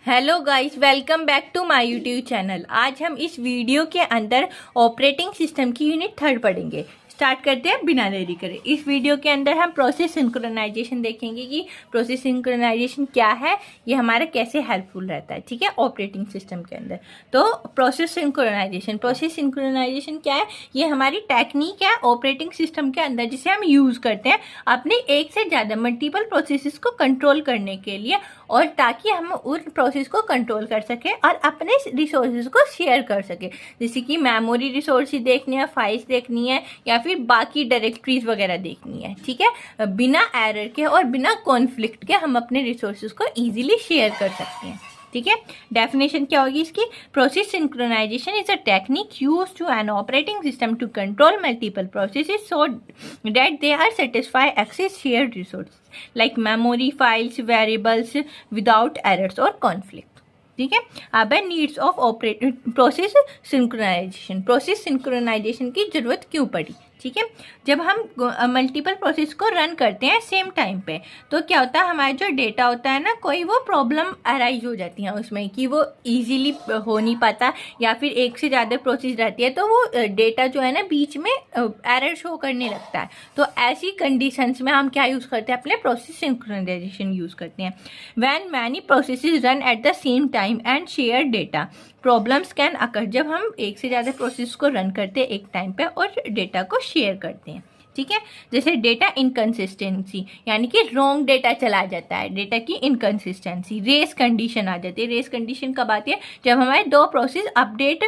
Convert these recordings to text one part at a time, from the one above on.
Hello guys, welcome back to my YouTube channel. आज हम इस वीडियो के अंदर ऑपरेटिंग सिस्टम की यूनिट 3 पढ़ेंगे। स्टार्ट करते हैं बिना देरी करे। इस वीडियो के अंदर हम प्रोसेस सिंक्रोनाइजेशन देखेंगे कि प्रोसेस सिंक्रोनाइजेशन क्या है, ये हमारा कैसे हेल्पफुल रहता है, ठीक है, ऑपरेटिंग सिस्टम के अंदर। तो प्रोसेस सिंक्रोनाइजेशन क्या है? ये हमारी टेक्निक है ऑपरेटिंग सिस्टम के अंदर जिसे हम यूज करते हैं अपने एक से ज़्यादा मल्टीपल प्रोसेसेस को कंट्रोल करने के लिए, और ताकि हम उन प्रोसेस को कंट्रोल कर सके और अपने रिसोर्सेज को शेयर कर सके। जैसे कि मेमोरी रिसोर्सेज देखनी है, फाइल्स देखनी है, या फिर बाकी डायरेक्टरीज वगैरह देखनी है, ठीक है। बिना एरर के और बिना कॉन्फ्लिक्ट के हम अपने रिसोर्सेज को इजीली शेयर कर सकते हैं, ठीक है। डेफिनेशन क्या होगी इसकी? Process synchronization is a technique used to an operating system to control multiple processes so that they are satisfy access shared resources like memory, files, variables without errors और conflict, ठीक है। अब है नीड्स ऑफ प्रोसेस सिंक्रोनाइजेशन की जरूरत क्यों पड़ी, ठीक है। जब हम मल्टीपल प्रोसेस को रन करते हैं सेम टाइम पे, तो क्या होता है, हमारा जो डेटा होता है ना, कोई वो प्रॉब्लम अराइज हो जाती है उसमें कि वो इजीली हो नहीं पाता, या फिर एक से ज़्यादा प्रोसेस रहती है तो वो डेटा जो है ना बीच में एरर शो करने लगता है। तो ऐसी कंडीशंस में हम क्या यूज़ करते हैं? अपने प्रोसेस सिंक्रोनाइजेशन यूज़ करते हैं। When many processes run at the same time and share data, problems can occur. जब हम एक से ज़्यादा प्रोसेस को रन करते हैं एक टाइम पे और डेटा को शेयर करते हैं, ठीक है। जैसे डेटा इनकन्सिस्टेंसी, यानी कि रॉन्ग डेटा चला जाता है, डेटा की इनकन्सिस्टेंसी। रेस कंडीशन आ जाती है। रेस कंडीशन कब आती है? जब हमारे दो प्रोसेस अपडेट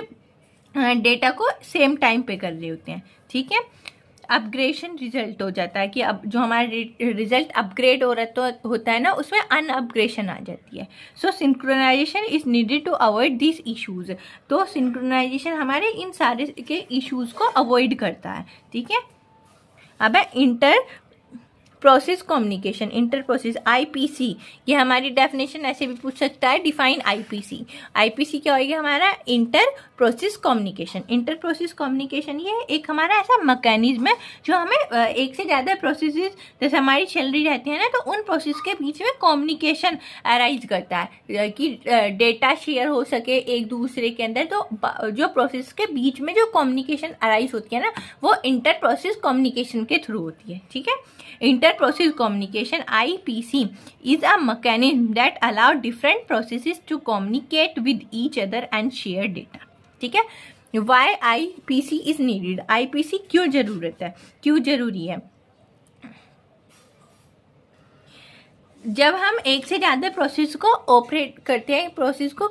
डेटा को सेम टाइम पे कर रहे होते हैं, ठीक है। अपग्रेडेशन रिजल्ट हो जाता है कि अब जो हमारा रिजल्ट अपग्रेड हो रहा तो होता है ना, उसमें अनअपग्रेडेशन आ जाती है। So synchronization is needed to avoid this issues. तो सिंक्रोनाइजेशन हमारे इन सारे के इश्यूज को अवॉइड करता है, ठीक है। अब है inter process communication, inter process IPC. ये हमारी डेफिनेशन ऐसे भी पूछ सकता है, डिफाइन आईपीसी। आईपीसी क्या होगी? हमारा inter process communication. Inter process communication ये एक हमारा ऐसा मैकेनिज्म है जो हमें एक से ज़्यादा प्रोसेसेस जैसे हमारी चल रही रहती है ना, तो उन प्रोसेस के बीच में कम्युनिकेशन अराइज करता है कि डेटा शेयर हो सके एक दूसरे के अंदर। तो जो प्रोसेस के बीच में जो कम्युनिकेशन अराइज होती है ना, वो इंटर प्रोसेस कम्युनिकेशन के थ्रू होती है, ठीक है। Inter-process communication (IPC) is a mechanism that allow different processes to communicate with each other and share data, ठीक है। Why IPC is needed? IPC क्यों जरूरत है, क्यों जरूरी है? जब हम एक से ज़्यादा प्रोसेस को ऑपरेट करते हैं, प्रोसेस को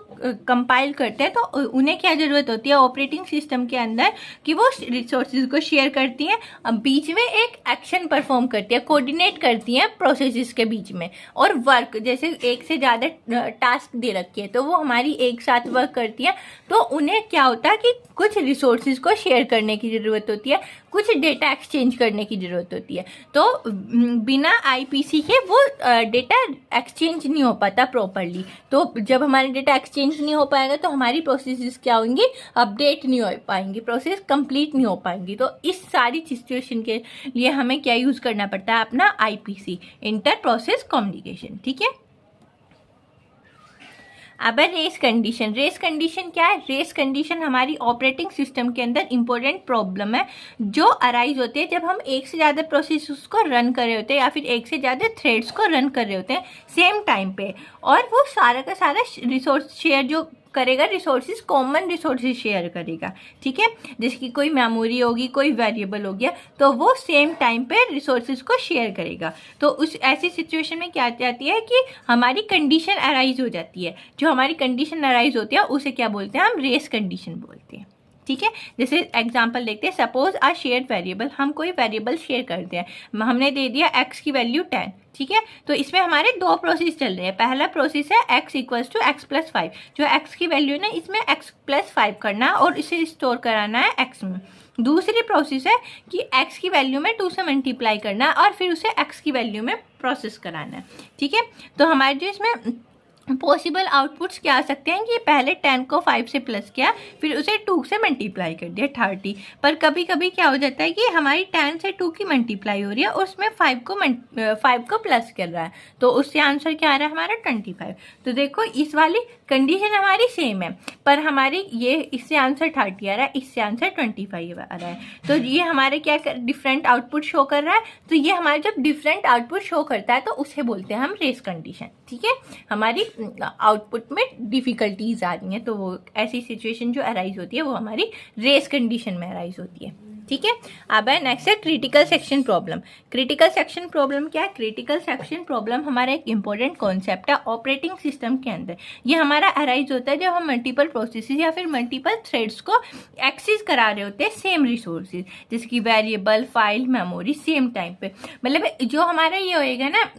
कंपाइल करते हैं, तो उन्हें क्या ज़रूरत होती है ऑपरेटिंग सिस्टम के अंदर कि वो रिसोर्सेज को शेयर करती हैं, बीच में एक एक्शन परफॉर्म करती है, कोऑर्डिनेट करती हैं प्रोसेसेस के बीच में। और वर्क, जैसे एक से ज़्यादा टास्क दे रखी है तो वो हमारी एक साथ वर्क करती है, तो उन्हें क्या होता है कि कुछ रिसोर्सेज को शेयर करने की ज़रूरत होती है, कुछ डेटा एक्सचेंज करने की ज़रूरत होती है। तो बिना आईपीसी के वो डेटा एक्सचेंज नहीं हो पाता प्रॉपरली। तो जब हमारे डेटा एक्सचेंज नहीं हो पाएगा तो हमारी प्रोसेसेस क्या होंगी? अपडेट नहीं हो पाएंगी, प्रोसेस कंप्लीट नहीं हो पाएंगी। तो इस सारी सिचुएशन के लिए हमें क्या यूज़ करना पड़ता है? अपना आईपीसी, इंटर प्रोसेस कम्युनिकेशन, ठीक है। अब रेस कंडीशन। रेस कंडीशन क्या है? रेस कंडीशन हमारी ऑपरेटिंग सिस्टम के अंदर इंपॉर्टेंट प्रॉब्लम है जो अराइज होती है जब हम एक से ज़्यादा प्रोसेस को रन कर रहे होते हैं या फिर एक से ज़्यादा थ्रेड्स को रन कर रहे होते हैं सेम टाइम पे, और वो सारा का सारा रिसोर्स शेयर जो करेगा, रिसोर्सेज कॉमन रिसोर्सेज शेयर करेगा, ठीक है। जैसे कि कोई मेमोरी होगी, कोई वेरिएबल हो गया, तो वो सेम टाइम पे रिसोर्सेज को शेयर करेगा। तो उस ऐसी सिचुएशन में क्या जाती है कि हमारी कंडीशन अराइज हो जाती है। जो हमारी कंडीशन अराइज होती है उसे क्या बोलते हैं? हम रेस कंडीशन बोलते हैं, ठीक है। जैसे एग्जांपल देखते हैं। सपोज आ शेयर वेरिएबल, हम कोई वेरिएबल शेयर करते हैं, हमने दे दिया x की वैल्यू 10, ठीक है। तो इसमें हमारे दो प्रोसेस चल रहे हैं। पहला प्रोसेस है x equals to x plus 5, जो x की वैल्यू है ना, इसमें x प्लस 5 करना है और इसे स्टोर कराना है x में। दूसरी प्रोसेस है कि x की वैल्यू में 2 से मल्टीप्लाई करना है और फिर उसे x की वैल्यू में प्रोसेस कराना है, ठीक है। तो हमारे जो इसमें पॉसिबल आउटपुट्स क्या आ सकते हैं कि पहले 10 को 5 से प्लस किया, फिर उसे 2 से मल्टीप्लाई कर दिया 30। पर कभी कभी क्या हो जाता है कि हमारी 10 से 2 की मल्टीप्लाई हो रही है और उसमें 5 को प्लस कर रहा है, तो उससे आंसर क्या आ रहा है हमारा 25। तो देखो इस वाली कंडीशन हमारी सेम है, पर हमारी ये इससे आंसर 30 आ रहा है, इससे आंसर 25 आ रहा है। तो ये हमारे क्या डिफरेंट आउटपुट शो कर रहा है। तो ये हमारे जब डिफरेंट आउटपुट शो करता है तो उसे बोलते हैं हम रेस कंडीशन। ठीक है, हमारी आउटपुट में डिफिकल्टीज आ रही हैं, तो वो ऐसी सिचुएशन जो अराइज होती है वो हमारी रेस कंडीशन में अराइज होती है। ठीक है, अब है नेक्स्ट है critical section problem. Critical section problem क्या है? क्रिटिकल सेक्शन प्रॉब्लम हमारा एक इंपॉर्टेंट कॉन्सेप्ट है ऑपरेटिंग सिस्टम के अंदर। ये हमारा अराइज होता है जब हम मल्टीपल प्रोसेसेस या फिर मल्टीपल थ्रेड्स को एक्सेस करा रहे होते हैं सेम रिसोर्सेज, जैसे कि variable, file, memory, same time पे। मतलब जो हमारा ये होएगा ना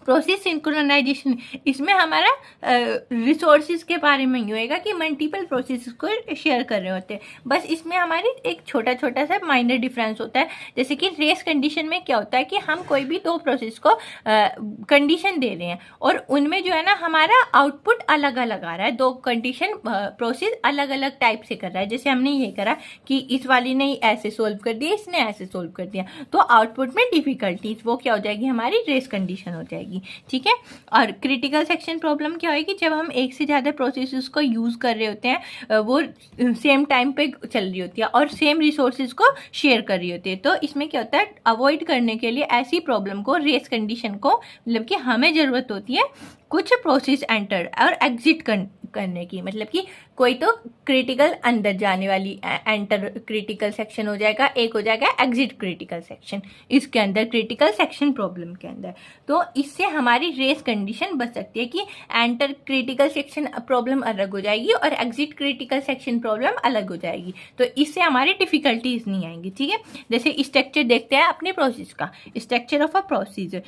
प्रोसेस सिंक्रोनाइजेशन, इसमें हमारा रिसोर्सेज के बारे में ही होएगा कि मल्टीपल प्रोसेस को शेयर कर रहे होते हैं। बस इसमें हमारी एक छोटा छोटा सा माइनर डिफरेंस होता है। जैसे कि रेस कंडीशन में क्या होता है कि हम कोई भी दो प्रोसेस को कंडीशन दे रहे हैं और उनमें जो है ना हमारा आउटपुट अलग अलग आ रहा है, दो कंडीशन प्रोसेस अलग अलग टाइप से कर रहा है। जैसे हमने ये करा कि इस वाली ने ऐसे सोल्व कर दिया, इसने ऐसे सोल्व कर दिया, तो आउटपुट में डिफिकल्टीज वो क्या हो जाएगी हमारी रेस कंडीशन हो जाएगी। ठीक है, और क्रिटिकल सेक्शन प्रॉब्लम क्या होगी? जब हम एक से ज्यादा प्रोसेसेस को यूज कर रहे होते हैं, वो सेम टाइम पे चल रही होती है और सेम रिसोर्सेज को शेयर कर रही होती है, तो इसमें क्या होता है अवॉइड करने के लिए ऐसी प्रॉब्लम को, रेस कंडीशन को, मतलब कि हमें जरूरत होती है कुछ प्रोसेस एंटर और एग्जिट करने की। मतलब कि कोई तो क्रिटिकल अंदर जाने वाली एंटर क्रिटिकल सेक्शन हो जाएगा, एक हो जाएगा एग्जिट क्रिटिकल सेक्शन इसके अंदर, क्रिटिकल सेक्शन प्रॉब्लम के अंदर। तो इससे हमारी रेस कंडीशन बच सकती है कि एंटर क्रिटिकल सेक्शन प्रॉब्लम अलग हो जाएगी और एग्जिट क्रिटिकल सेक्शन प्रॉब्लम अलग हो जाएगी, तो इससे हमारी डिफिकल्टीज नहीं आएंगी। ठीक है, जैसे स्ट्रक्चर देखते हैं अपने प्रोसेस का, structure of a procedure.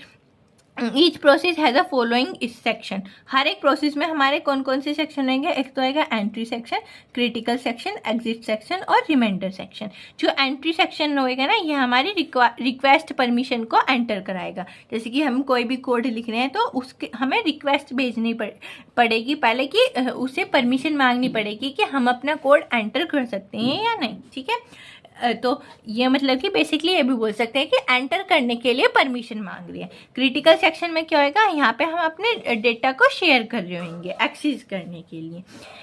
Each process has a following इस सेक्शन। हर एक प्रोसेस में हमारे कौन कौन से सेक्शन रहेंगे? एक तो आएगा entry section, critical section, exit section और रिमाइंडर सेक्शन। जो एंट्री सेक्शन होएगा ना, ये हमारी रिक्वेस्ट परमिशन को एंटर कराएगा। जैसे कि हम कोई भी कोड लिख रहे हैं तो उसके हमें रिक्वेस्ट भेजनी पड़ेगी पहले, कि उसे परमिशन मांगनी पड़ेगी कि हम अपना कोड एंटर कर सकते हैं या नहीं। ठीक है, तो ये मतलब कि बेसिकली ये भी बोल सकते हैं कि एंटर करने के लिए परमिशन मांग रही है। क्रिटिकल सेक्शन में क्या होएगा? यहाँ पे हम अपने डेटा को शेयर कर रहे होंगे एक्सेस करने के लिए।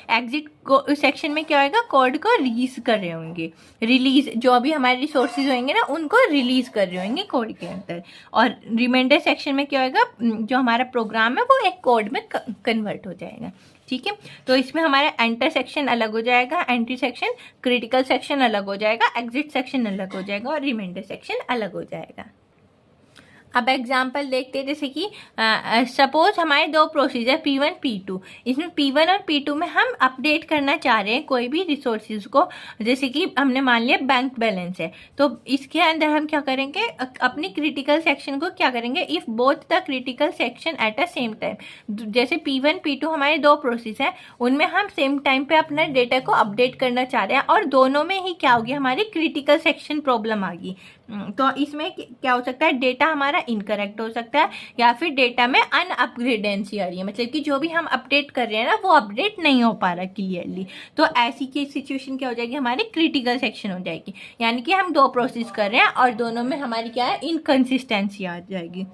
एग्जिट सेक्शन में क्या होएगा? कोड को रिलीज कर रहे होंगे, रिलीज जो भी हमारे रिसोर्सेज होंगे ना उनको रिलीज कर रहे होंगे कोड के अंदर। और रिमाइंडर सेक्शन में क्या होएगा? जो हमारा प्रोग्राम है वो एक कोड में कन्वर्ट हो जाएगा। ठीक है, तो इसमें हमारा एंटर सेक्शन अलग हो जाएगा, एंट्री सेक्शन, क्रिटिकल सेक्शन अलग हो जाएगा, एग्जिट सेक्शन अलग हो जाएगा और रिमाइंडर सेक्शन अलग हो जाएगा। अब एग्जाम्पल देखते हैं, जैसे कि सपोज हमारे दो प्रोसीजर P1 P2, इसमें P1 और P2 में हम अपडेट करना चाह रहे हैं कोई भी रिसोर्सेज को। जैसे कि हमने मान लिया बैंक बैलेंस है, तो इसके अंदर हम क्या करेंगे? अपनी क्रिटिकल सेक्शन को क्या करेंगे? If both the critical section at a same time, जैसे P1 P2 हमारे दो प्रोसेस हैं, उनमें हम सेम टाइम पे अपना डेटा को अपडेट करना चाह रहे हैं और दोनों में ही क्या होगी? हमारी क्रिटिकल सेक्शन प्रॉब्लम आ गई। तो इसमें क्या हो सकता है? डेटा हमारा इनकरेक्ट हो सकता है या फिर डेटा में अनअपग्रेडेंसी आ रही है, मतलब कि जो भी हम अपडेट कर रहे हैं ना वो अपडेट नहीं हो पा रहा क्लियरली। तो ऐसी की सिचुएशन क्या हो जाएगी? हमारी क्रिटिकल सेक्शन हो जाएगी, यानी कि हम दो प्रोसेस कर रहे हैं और दोनों में हमारी क्या है? इनकंसिस्टेंसी आ जाएगी।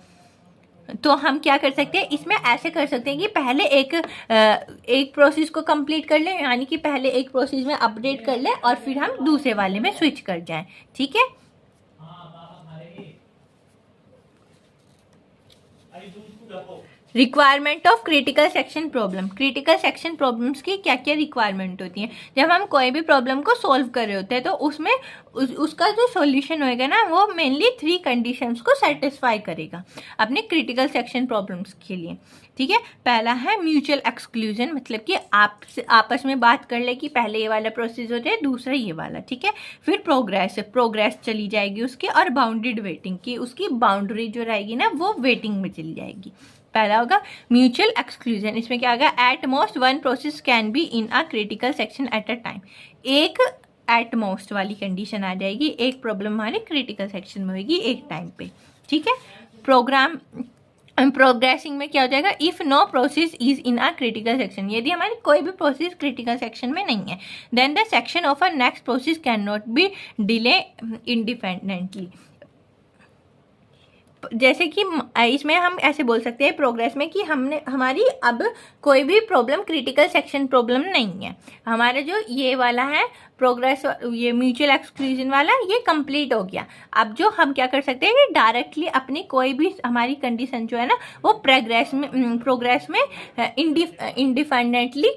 तो हम क्या कर सकते हैं इसमें? ऐसे कर सकते हैं कि पहले एक प्रोसेस को कंप्लीट कर लें, यानी कि पहले एक प्रोसेस में अपडेट कर लें और फिर हम दूसरे वाले में स्विच कर जाएं। ठीक है, requirement of critical section problem. Critical section problems की क्या क्या रिक्वायरमेंट होती है? जब हम कोई भी प्रॉब्लम को सॉल्व कर रहे होते हैं तो उसमें उसका जो सॉल्यूशन होएगा ना वो मेनली 3 कंडीशंस को सेटिस्फाई करेगा अपने क्रिटिकल सेक्शन प्रॉब्लम्स के लिए। ठीक है, पहला है म्यूचुअल एक्सक्लूजन, मतलब कि आपस में बात कर ले कि पहले ये वाला प्रोसेस हो जाए, दूसरा ये वाला। ठीक है, फिर प्रोग्रेस चली जाएगी उसकी, और बाउंडेड वेटिंग की, उसकी बाउंड्री जो रहेगी ना वो वेटिंग में चली जाएगी। पहला होगा म्यूचुअल एक्सक्लूजन, इसमें क्या होगा? At most one process can be in a critical section at a time. एक एट मोस्ट वाली कंडीशन आ जाएगी, एक प्रॉब्लम हमारी क्रिटिकल सेक्शन में होगी एक टाइम पे। ठीक है, प्रोग्राम प्रोग्रेसिंग में क्या हो जाएगा, if no process is in a critical section, यदि हमारी कोई भी प्रोसेस क्रिटिकल सेक्शन में नहीं है, then the section of a next process can not be delay independently. जैसे कि इसमें हम ऐसे बोल सकते हैं प्रोग्रेस में कि हमने हमारी अब कोई भी प्रॉब्लम क्रिटिकल सेक्शन प्रॉब्लम नहीं है, हमारा जो ये वाला है प्रोग्रेस, ये म्यूचुअल एक्सक्लूजन वाला ये कंप्लीट हो गया। अब जो हम क्या कर सकते हैं कि डायरेक्टली अपनी कोई भी हमारी कंडीशन जो है ना वो प्रोग्रेस में इंडिपेंडेंटली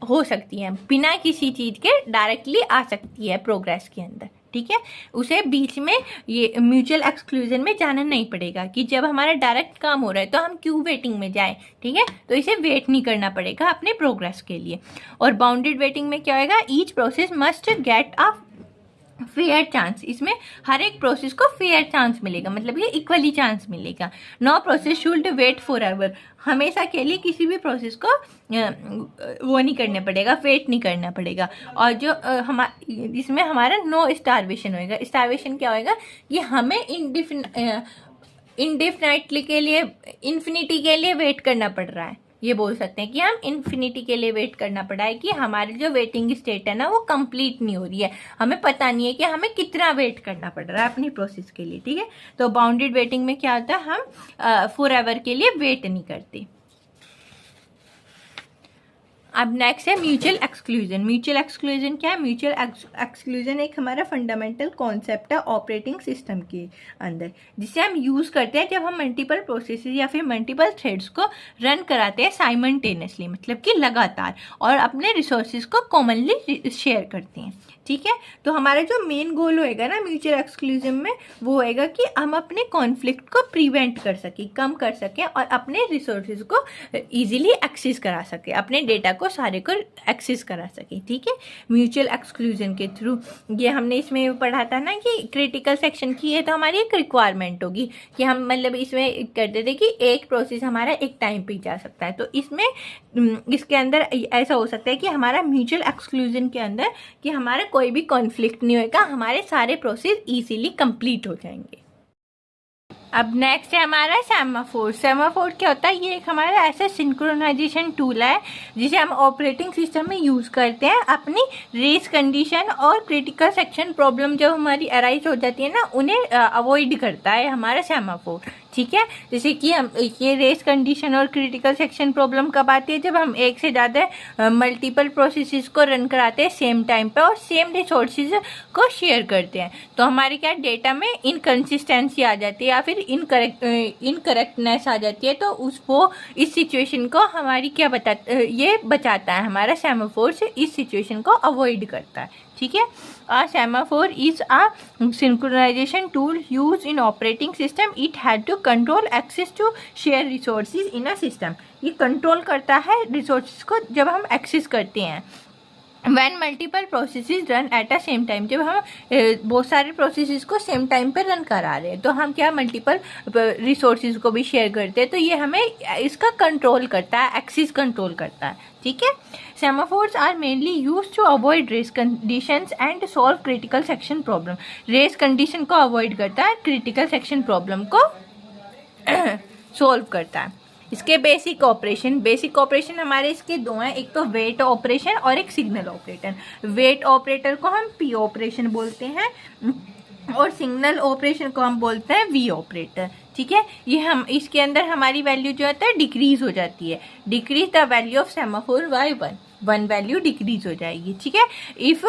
हो सकती है, बिना किसी चीज़ के डायरेक्टली आ सकती है प्रोग्रेस के अंदर, ठीक है। उसे बीच में ये म्यूचुअल एक्सक्लूजन में जाना नहीं पड़ेगा कि जब हमारा डायरेक्ट काम हो रहा है तो हम क्यों वेटिंग में जाएं, ठीक है। तो इसे वेट नहीं करना पड़ेगा अपने प्रोग्रेस के लिए। और बाउंडेड वेटिंग में क्या होगा, each process must get a fair chance, इसमें हर एक प्रोसेस को फेयर चांस मिलेगा, मतलब ये इक्वली चांस मिलेगा। No process should wait forever, हमेशा के लिए किसी भी प्रोसेस को वो नहीं करना पड़ेगा, वेट नहीं करना पड़ेगा। और जो इसमें हमारा नो स्टारवेशन होएगा। स्टारवेशन क्या होएगा, ये हमें इंडेफिनाइटली के लिए, इन्फिनिटी के लिए वेट करना पड़ रहा है, ये बोल सकते हैं कि हम इन्फिनिटी के लिए वेट करना पड़ा है, कि हमारी जो वेटिंग स्टेट है ना वो कंप्लीट नहीं हो रही है, हमें पता नहीं है कि हमें कितना वेट करना पड़ रहा है अपनी प्रोसेस के लिए, ठीक है। तो बाउंडेड वेटिंग में क्या होता है, हम फॉर एवर के लिए वेट नहीं करते। अब नेक्स्ट है म्यूचुअल एक्सक्लूजन। म्यूचुअल एक्सक्लूजन क्या है, म्यूचुअल एक्सक्लूजन एक हमारा फंडामेंटल कॉन्सेप्ट है ऑपरेटिंग सिस्टम के अंदर, जिसे हम यूज़ करते हैं जब हम मल्टीपल प्रोसेसेस या फिर मल्टीपल थ्रेड्स को रन कराते हैं साइमल्टेनियसली, मतलब कि लगातार, और अपने रिसोर्सेज को कॉमनली शेयर करते हैं, ठीक है। तो हमारा जो मेन गोल होएगा ना म्यूचुअल एक्सक्लूजन में, वो होएगा कि हम अपने कॉन्फ्लिक्ट को प्रिवेंट कर सकें, कम कर सकें, और अपने रिसोर्सेज को इजीली एक्सेस करा सकें, अपने डेटा को सारे को एक्सेस करा सके, ठीक है, म्यूचुअल एक्सक्लूजन के थ्रू। ये हमने इसमें पढ़ा था ना कि क्रिटिकल सेक्शन की है तो हमारी एक रिक्वायरमेंट होगी कि हम मतलब इसमें करते थे कि एक प्रोसेस हमारा एक टाइम पे जा सकता है। तो इसमें इसके अंदर ऐसा हो सकता है कि हमारा म्यूचुअल एक्सक्लूजन के अंदर कि हमारा कोई भी कॉन्फ्लिक्ट नहीं होगा, हमारे सारे प्रोसेस इजीली कंप्लीट हो जाएंगे। अब नेक्स्ट है हमारा सेमाफोर। सेमाफोर क्या होता है, ये एक हमारा ऐसा सिंक्रोनाइजेशन टूल है जिसे हम ऑपरेटिंग सिस्टम में यूज़ करते हैं अपनी रेस कंडीशन और क्रिटिकल सेक्शन प्रॉब्लम जब हमारी अराइज हो जाती है ना, उन्हें अवॉइड करता है हमारा सेमाफोर, ठीक है। जैसे कि हम ये रेस कंडीशन और क्रिटिकल सेक्शन प्रॉब्लम कब आती है, जब हम एक से ज़्यादा मल्टीपल प्रोसेसेस को रन कराते हैं सेम टाइम पे और सेम रिसोर्सेज को शेयर करते हैं, तो हमारे क्या डेटा में इनकन्सिस्टेंसी आ जाती है या फिर इनकरेक्टनेस आ जाती है। तो उसको इस सिचुएशन को हमारी क्या ये बचाता है, हमारा सेमाफोर से इस सिचुएशन को अवॉइड करता है, ठीक है। A semaphore is a synchronization tool used in operating system. It had to control access to share resources in a system. ये कंट्रोल करता है रिसोर्सेज को जब हम एक्सेस करते हैं। When multiple processes run at a same time, जब हम बहुत सारे प्रोसेसेस को सेम टाइम पर रन करा रहे हैं तो हम क्या मल्टीपल रिसोर्सेज को भी शेयर करते हैं, तो ये हमें इसका कंट्रोल करता है, एक्सेस कंट्रोल करता है, ठीक है। Semaphores are mainly used to avoid race conditions and solve critical section problem. Race condition को अवॉइड करता है, क्रिटिकल सेक्शन प्रॉब्लम को सोल्व करता है। इसके बेसिक ऑपरेशन हमारे इसके दो हैं, एक तो वेट ऑपरेशन और एक सिग्नल ऑपरेटर। वेट ऑपरेटर को हम पी ऑपरेशन बोलते हैं और सिग्नल ऑपरेशन को हम बोलते हैं वी ऑपरेटर, ठीक है। ये हम इसके अंदर हमारी वैल्यू जो होता है डिक्रीज हो जाती है, decrease the value of semaphore by 1 value decrease हो जाएगी, ठीक है। If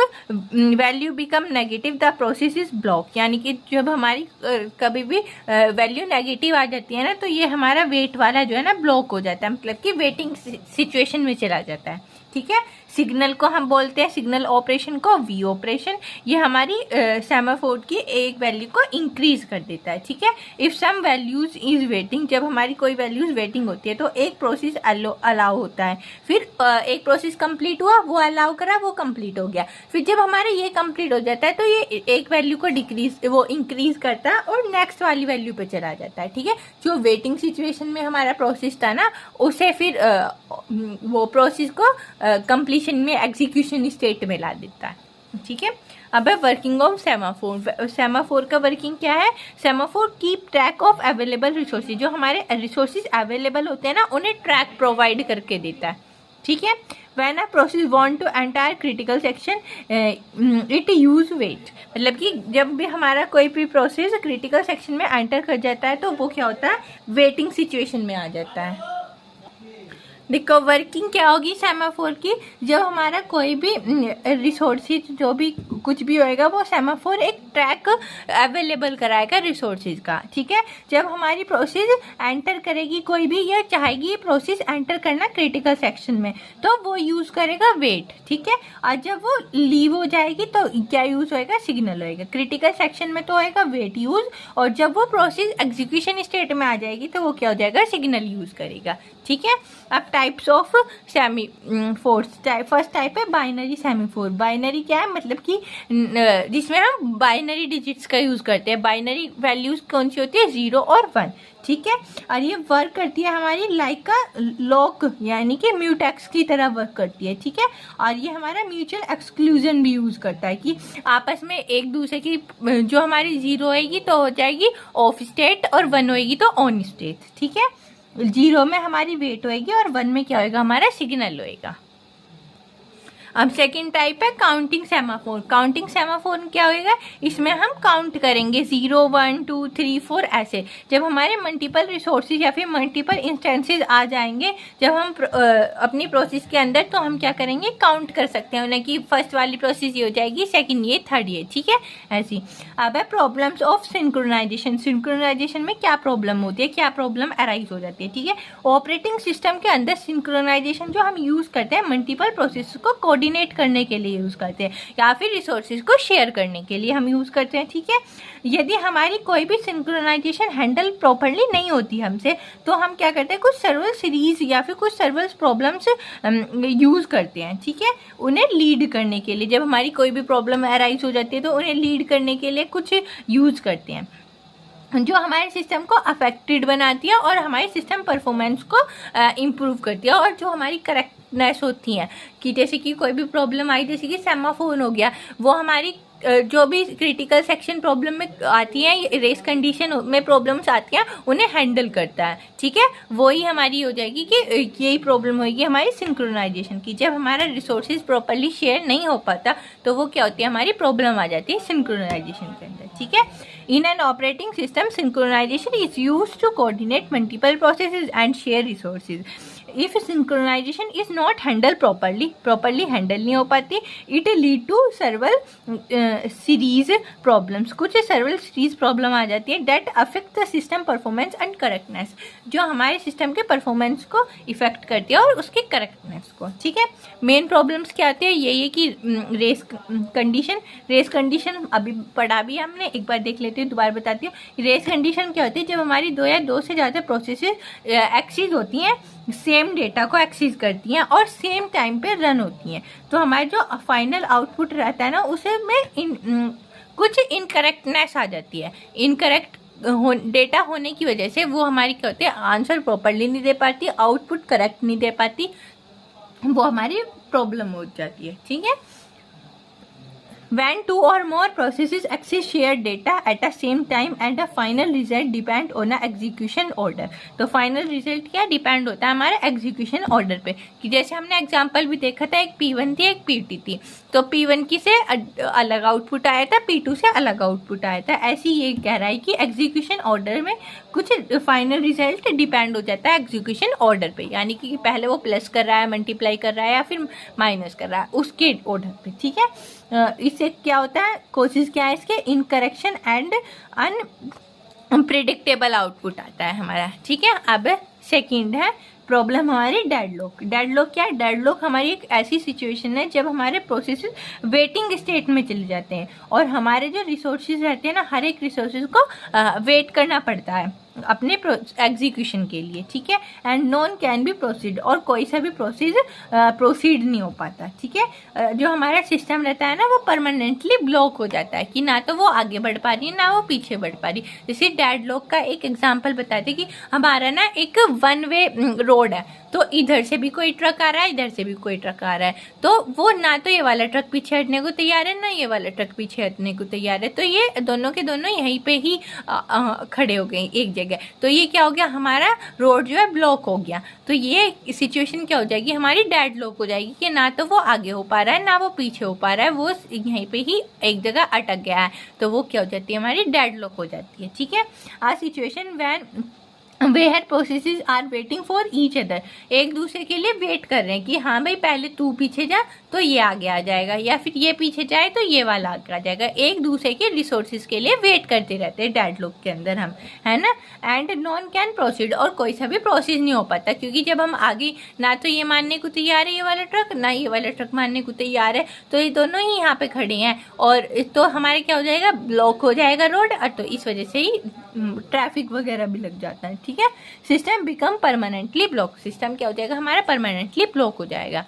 value become negative the process is block, यानी कि जब हमारी कभी भी वैल्यू नेगेटिव आ जाती है ना, तो ये हमारा वेट वाला जो है ना ब्लॉक हो जाता है, मतलब कि वेटिंग सिचुएशन में चला जाता है, ठीक है। सिग्नल को हम बोलते हैं, सिग्नल ऑपरेशन को वी ऑपरेशन, ये हमारी सेमाफोर की एक वैल्यू को इंक्रीज कर देता है, ठीक है। If some values is waiting, जब हमारी कोई वैल्यूज वेटिंग होती है तो एक प्रोसेस अलाउ होता है, फिर एक प्रोसेस कंप्लीट हुआ, वो अलाउ करा, वो कंप्लीट हो गया, फिर जब हमारा ये कंप्लीट हो जाता है तो ये एक वैल्यू को वो इंक्रीज करता है और नेक्स्ट वाली वैल्यू पे चला जाता है, ठीक है। जो वेटिंग सिचुएशन में हमारा प्रोसेस था ना, उसे फिर वो प्रोसेस को कंप्लीशन में एग्जीक्यूशन स्टेट में ला देता है, ठीक है। अब है वर्किंग ऑफ सेमाफोर। सेमाफोर का वर्किंग क्या है? Semaphore keep track of available resources, जो हमारे रिसोर्सेज अवेलेबल होते हैं ना उन्हें ट्रैक प्रोवाइड करके देता है, ठीक है। When a process want to enter critical section, it use wait, मतलब कि जब भी हमारा कोई भी प्रोसेस क्रिटिकल सेक्शन में एंटर कर जाता है तो वो क्या होता है? वेटिंग सिचुएशन में आ जाता है। देखो वर्किंग क्या होगी सेमाफोर की, जब हमारा कोई भी रिसोर्सेज जो भी कुछ भी होएगा वो सेमाफोर एक ट्रैक अवेलेबल कराएगा रिसोर्सेज का, ठीक है। जब हमारी प्रोसेस एंटर करेगी कोई भी या चाहेगी प्रोसेस एंटर करना क्रिटिकल सेक्शन में तो वो यूज़ करेगा वेट, ठीक है। और जब वो लीव हो जाएगी तो क्या यूज़ होएगा? सिग्नल होएगा। क्रिटिकल सेक्शन में तो होएगा वेट यूज़, और जब वो प्रोसेस एग्जीक्यूशन स्टेट में आ जाएगी तो वो क्या हो जाएगा? सिग्नल यूज़ करेगा, ठीक है। अब types of semaphores, first type है बाइनरी सेमाफोर। बाइनरी क्या है? मतलब कि जिसमें हम बाइनरी डिजिट्स का यूज़ करते हैं। बाइनरी वैल्यूज कौन सी होती है? 0 और 1, ठीक है। और ये वर्क करती है हमारी लाइक का लॉक, यानी कि म्यूटेक्स की तरह वर्क करती है, ठीक है। और ये हमारा म्यूचुअल एक्सक्लूजन भी यूज़ करता है कि आपस में एक दूसरे की जो हमारी 0 होएगी तो हो जाएगी ऑफ स्टेट और 1 होएगी तो ऑन स्टेट, ठीक है। 0 में हमारी वेट होएगी और 1 में क्या होएगा? हमारा सिग्नल होएगा। अब सेकंड टाइप है काउंटिंग सेमाफोर। काउंटिंग सेमाफोर क्या होएगा? इसमें हम काउंट करेंगे 0 1 2 3 4 ऐसे। जब हमारे मल्टीपल रिसोर्सेज या फिर मल्टीपल इंस्टेंसेस आ जाएंगे जब हम अपनी प्रोसेस के अंदर, तो हम क्या करेंगे? काउंट कर सकते हैं उन्हें कि फर्स्ट वाली प्रोसेस ये हो जाएगी, सेकंड ये, थर्ड ये, ठीक है, ऐसी। अब है प्रॉब्लम्स ऑफ सिंक्रोनाइजेशन। सिंक्रोनाइजेशन में क्या प्रॉब्लम होती है, क्या प्रॉब्लम अराइज हो जाती है, ठीक है। ऑपरेटिंग सिस्टम के अंदर सिंक्रोनाइजेशन जो हम यूज़ करते हैं मल्टीपल प्रोसेस को कोऑर्डिनेट करने के लिए यूज़ करते हैं या फिर रिसोर्सेज को शेयर करने के लिए हम यूज़ करते हैं, ठीक है। यदि हमारी कोई भी सिंक्रोनाइजेशन हैंडल प्रॉपरली नहीं होती हमसे तो हम क्या करते हैं? कुछ सर्वर सीरीज या फिर कुछ सर्वर प्रॉब्लम्स यूज़ करते हैं, ठीक है, उन्हें लीड करने के लिए। जब हमारी कोई भी प्रॉब्लम अराइज हो जाती है तो उन्हें लीड करने के लिए कुछ यूज़ करते हैं जो हमारे सिस्टम को अफेक्टेड बनाती है और हमारे सिस्टम परफॉर्मेंस को इम्प्रूव करती है। और जो हमारी करेक्टनेस होती है कि जैसे कि कोई भी प्रॉब्लम आई, जैसे कि सेमाफोर हो गया, वो हमारी जो भी क्रिटिकल सेक्शन प्रॉब्लम में आती हैं, रेस कंडीशन में प्रॉब्लम्स आती हैं, उन्हें हैंडल करता है, ठीक है। वही हमारी हो जाएगी कि यही प्रॉब्लम होगी हमारी सिंक्रोनाइजेशन की। जब हमारा रिसोर्सेज प्रॉपरली शेयर नहीं हो पाता तो वो क्या होती है? हमारी प्रॉब्लम आ जाती है सिंक्रोनाइजेशन के अंदर, ठीक है। In an operating system, synchronization is used to coordinate multiple processes and share resources. If synchronization is not handled properly handle नहीं हो पाती, it lead to several series problems. कुछ several series problem आ जाती है that affect the system performance and correctness, जो हमारे system के performance को इफेक्ट करती है और उसके करेक्टनेस को, ठीक है। मेन प्रॉब्लम्स क्या आती है? यही है कि रेस कंडीशन अभी पढ़ा भी हमने, एक बार देख लेते हैं, दोबारा बताती हूँ। रेस कंडीशन क्या होती है? जब हमारी 2 या 2 से ज़्यादा प्रोसेसेस एक्सेस होती हैं, सेम डेटा को एक्सेस करती हैं और सेम टाइम पे रन होती हैं, तो हमारा जो फाइनल आउटपुट रहता है ना उसे में कुछ इनकरेक्टनेस आ जाती है। इनकरेक्ट डेटा होने की वजह से वो हमारी क्या होती है? आंसर प्रॉपरली नहीं दे पाती, आउटपुट करेक्ट नहीं दे पाती, वो हमारी प्रॉब्लम हो जाती है, ठीक है। When 2 or more processes access shared data at a same time and the final result depend on a execution order, तो final result क्या डिपेंड होता है? हमारे execution order पे। कि जैसे हमने एग्जांपल भी देखा था, एक P1 थी एक P2 थी, तो P1 की से अलग आउटपुट आया था, P2 से अलग आउटपुट आया था। ऐसे ये कह रहा है कि एग्जीक्यूशन ऑर्डर में कुछ फाइनल रिजल्ट डिपेंड हो जाता है एग्जीक्यूशन ऑर्डर पे, यानी कि पहले वो प्लस कर रहा है, मल्टीप्लाई कर रहा है या फिर माइनस कर रहा है उसके ऑर्डर पे, ठीक है। इससे क्या होता है? कोशिश क्या है इसके? इनकरेक्शन एंड अनप्रिडिक्टेबल आउटपुट आता है हमारा, ठीक है। अब सेकंड है प्रॉब्लम हमारी डेडलॉक। डेडलॉक क्या है? डेडलॉक हमारी एक ऐसी सिचुएशन है जब हमारे प्रोसेस वेटिंग स्टेट में चले जाते हैं और हमारे जो रिसोर्सेज रहते हैं ना, हर एक रिसोर्सेज को वेट करना पड़ता है, अपने एग्जीक्यूशन के लिए, ठीक है। And non can be proceed, और कोई सा भी प्रोसीड नहीं हो पाता, ठीक है। जो हमारा सिस्टम रहता है ना वो परमानेंटली ब्लॉक हो जाता है कि ना तो वो आगे बढ़ पा रही है ना वो पीछे बढ़ पा रही। जैसे डेडलॉक का एक एग्जांपल बताते कि हमारा ना एक वन वे रोड है, तो इधर से भी कोई ट्रक आ रहा है, इधर से भी कोई ट्रक आ रहा है, तो वो ना तो ये वाला ट्रक पीछे हटने को तैयार है ना ये वाला ट्रक पीछे हटने को तैयार है, तो ये दोनों के दोनों यहीं पे ही खड़े हो गए एक जगह। तो ये क्या हो गया, हमारा रोड जो है ब्लॉक हो गया। तो ये सिचुएशन क्या हो जाएगी, हमारी डेडलॉक हो जाएगी कि ना तो वो आगे हो पा रहा है ना वो पीछे हो पा रहा है, वो यहीं पे ही एक जगह अटक गया है, तो वो क्या हो जाती है, हमारी डेडलॉक हो जाती है, ठीक है। A situation when where processes are waiting for each other, एक दूसरे के लिए वेट कर रहे हैं कि हाँ भाई पहले तू पीछे जा तो ये आगे आ जाएगा, या फिर ये पीछे जाए तो ये वाला आगे आ जाएगा। एक दूसरे के रिसोर्सेज के लिए वेट करते रहते हैं डेडलॉक के अंदर हम, है ना। एंड नॉन कैन प्रोसीड, और कोई सा भी प्रोसेस नहीं हो पाता, क्योंकि जब हम आगे ना तो ये मानने को तैयार है ये वाला ट्रक, ना ये वाला ट्रक मानने को तैयार है, तो ये दोनों ही यहाँ पे खड़े हैं, और तो हमारे क्या हो जाएगा, ब्लॉक हो जाएगा रोड, और तो इस वजह से ही ट्रैफिक वगैरह भी लग जाता है, ठीक है। System become permanently block, system क्या हो जाएगा, हमारा परमानेंटली ब्लॉक हो जाएगा।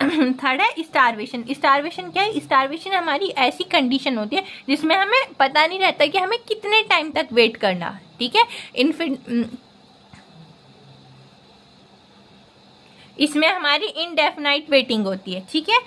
थर्ड है स्टारवेशन। स्टारवेशन क्या है, स्टारवेशन हमारी ऐसी कंडीशन होती है जिसमें हमें पता नहीं रहता कि हमें कितने टाइम तक वेट करना, ठीक है। इसमें हमारी इनडेफिनाइट वेटिंग होती है, ठीक है।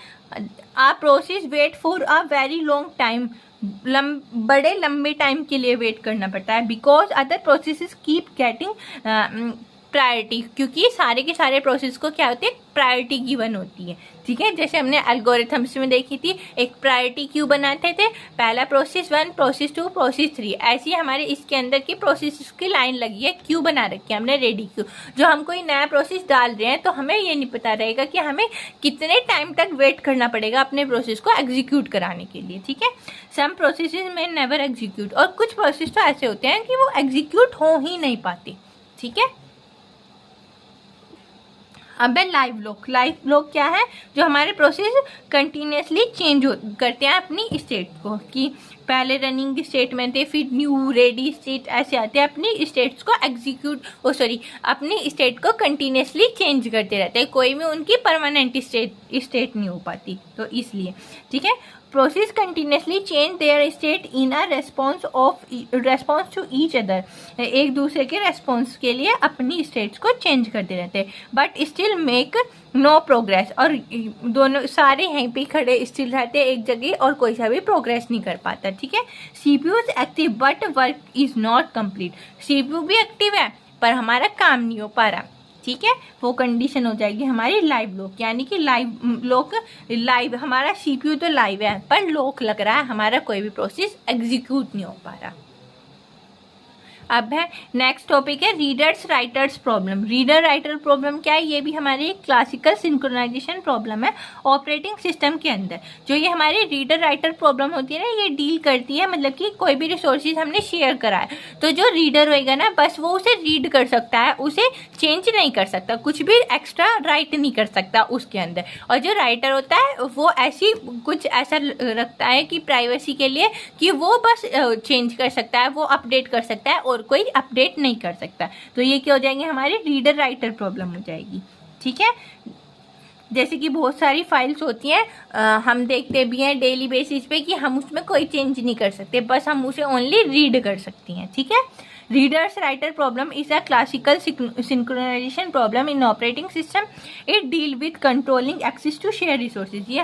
A process wait for a very long time, बड़े लंबे टाइम के लिए वेट करना पड़ता है, because other processes keep getting priority, क्योंकि सारे के सारे प्रोसेस को क्या होती है, प्रायोरिटी गिवन होती है, ठीक है। जैसे हमने एल्गोरिथम्स में देखी थी, एक प्रायोरिटी क्यू बनाते थे, पहला प्रोसेस 1, प्रोसेस 2, प्रोसेस 3, ऐसी हमारे इसके अंदर की प्रोसेस की लाइन लगी है, क्यू बना रखी है हमने, रेडी क्यू। जो हम कोई नया प्रोसेस डाल रहे हैं तो हमें ये नहीं पता रहेगा कि हमें कितने टाइम तक वेट करना पड़ेगा अपने प्रोसेस को एग्जीक्यूट कराने के लिए, ठीक है। सम प्रोसेसेस में नेवर एग्जीक्यूट, और कुछ प्रोसेस तो ऐसे होते हैं कि वो एग्जीक्यूट हो ही नहीं पाते, ठीक है। अब है लाइव लॉक। लाइव लॉक क्या है, जो हमारे प्रोसेस कंटिन्यूसली चेंज करते हैं अपनी स्टेट को, कि पहले रनिंग स्टेट में थे, फिर न्यू रेडी स्टेट, ऐसे आते हैं, अपनी स्टेट्स को अपनी स्टेट को कंटिन्यूसली चेंज करते रहते हैं, कोई भी उनकी परमानेंट स्टेट नहीं हो पाती, तो इसलिए, ठीक है। Process continuously change their state in a response to each other, एक दूसरे के रेस्पॉन्स के लिए अपनी स्टेट्स को चेंज करते रहते हैं, but still make no progress, और दोनों सारे यहीं पे खड़े स्टिल रहते हैं एक जगह और कोई सा भी प्रोग्रेस नहीं कर पाता, ठीक है। CPU is active but work is not complete, CPU भी एक्टिव है पर हमारा काम नहीं हो पा रहा, ठीक है। वो कंडीशन हो जाएगी हमारी लाइव लॉक, यानी कि लाइव हमारा सीपीयू तो लाइव है पर लॉक लग रहा है, हमारा कोई भी प्रोसेस एग्जीक्यूट नहीं हो पा रहा। अब है नेक्स्ट टॉपिक है readers writers problem. Reader writer problem क्या है, ये भी हमारी एक क्लासिकल सिंक्रोनाइजेशन प्रॉब्लम है ऑपरेटिंग सिस्टम के अंदर। जो ये हमारी रीडर राइटर प्रॉब्लम होती है ना, ये डील करती है, मतलब कि कोई भी रिसोर्सेज हमने शेयर करा है तो जो रीडर होएगा ना बस वो उसे रीड कर सकता है, उसे चेंज नहीं कर सकता, कुछ भी एक्स्ट्रा राइट नहीं कर सकता उसके अंदर। और जो राइटर होता है वो कुछ ऐसा रखता है कि प्राइवेसी के लिए कि वो बस चेंज कर सकता है, वो अपडेट कर सकता है और कोई अपडेट नहीं कर सकता। तो ये क्या हो जाएंगे, हमारी रीडर राइटर प्रॉब्लम हो जाएगी, ठीक है। जैसे कि बहुत सारी फाइल्स होती हैं, हम देखते भी हैं डेली बेसिस पे कि हम उसमें कोई चेंज नहीं कर सकते, बस हम उसे ओनली रीड कर सकती हैं, ठीक है। Readers writer problem is a classical synchronization problem in operating system. It deal with controlling access to share resources. ये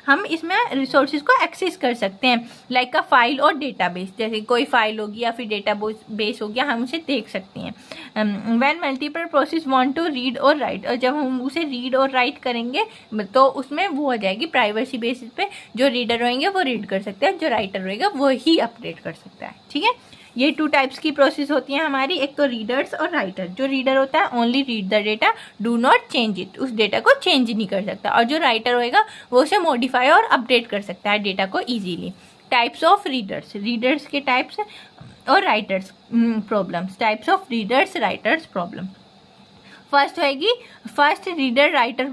हम इसमें रिसोर्सेज को एक्सेस कर सकते हैं, लाइक अ फाइल और डेटाबेस। जैसे कोई फाइल होगी या फिर डेटाबेस हो गया, हम उसे देख सकते हैं। When multiple process want to read और राइट, और जब हम उसे रीड और राइट करेंगे तो उसमें वो हो जाएगी प्राइवेसी बेसिस पे, जो रीडर होंगे वो रीड कर सकते हैं, जो राइटर रहेगा वो ही अपडेट कर सकता है, ठीक है। ये 2 टाइप्स की प्रोसेस होती हैं हमारी, एक तो रीडर्स और राइटर। जो रीडर होता है only read the data, do not change it, उस डेटा को चेंज नहीं कर सकता। और जो राइटर होएगा वो उसे मॉडिफाई और अपडेट कर सकता है डेटा को easily. Types of readers, readers के टाइप्स और writers problems. Types of readers writers problem. First होएगी फर्स्ट रीडर राइटर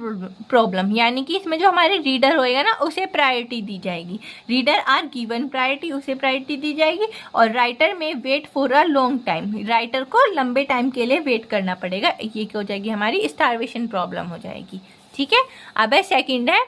प्रॉब्लम, यानी कि इसमें जो हमारे रीडर होएगा ना उसे प्रायोरिटी दी जाएगी। रीडर आर गिवन प्रायोरिटी, उसे प्रायोरिटी दी जाएगी। और writer may wait for a long time, writer को लंबे टाइम के लिए वेट करना पड़ेगा। ये क्या हो जाएगी हमारी स्टारवेशन प्रॉब्लम हो जाएगी। ठीक है, अब सेकंड है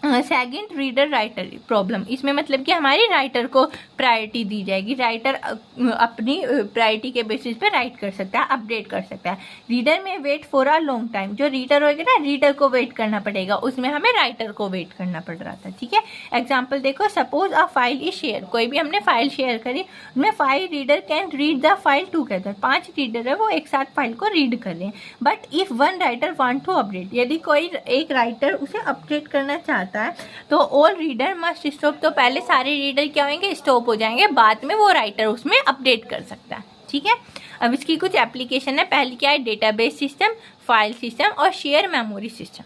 सेकंड रीडर राइटर प्रॉब्लम। इसमें मतलब कि हमारी राइटर को प्रायोरिटी दी जाएगी, राइटर अपनी प्रायोरिटी के बेसिस पे राइट कर सकता है, अपडेट कर सकता है। Reader may wait for a long time, जो रीडर होगा ना रीडर को वेट करना पड़ेगा, उसमें हमें राइटर को वेट करना पड़ रहा था। ठीक है, एग्जाम्पल देखो, suppose a file is share, कोई भी हमने फाइल शेयर करी, उसमें 5 reader can read the file together, 5 reader है वो एक साथ फाइल को रीड कर लें। But if one writer want to update, यदि कोई एक राइटर उसे अपडेट करना चाहता है तो ऑल रीडर मस्ट स्टॉप, तो पहले सारे रीडर क्या होंगे, स्टॉप हो जाएंगे, बाद में वो राइटर उसमें अपडेट कर सकता है। ठीक है, अब इसकी कुछ एप्लीकेशन है। पहली क्या है, डेटाबेस सिस्टम, फाइल सिस्टम और शेयर मेमोरी सिस्टम।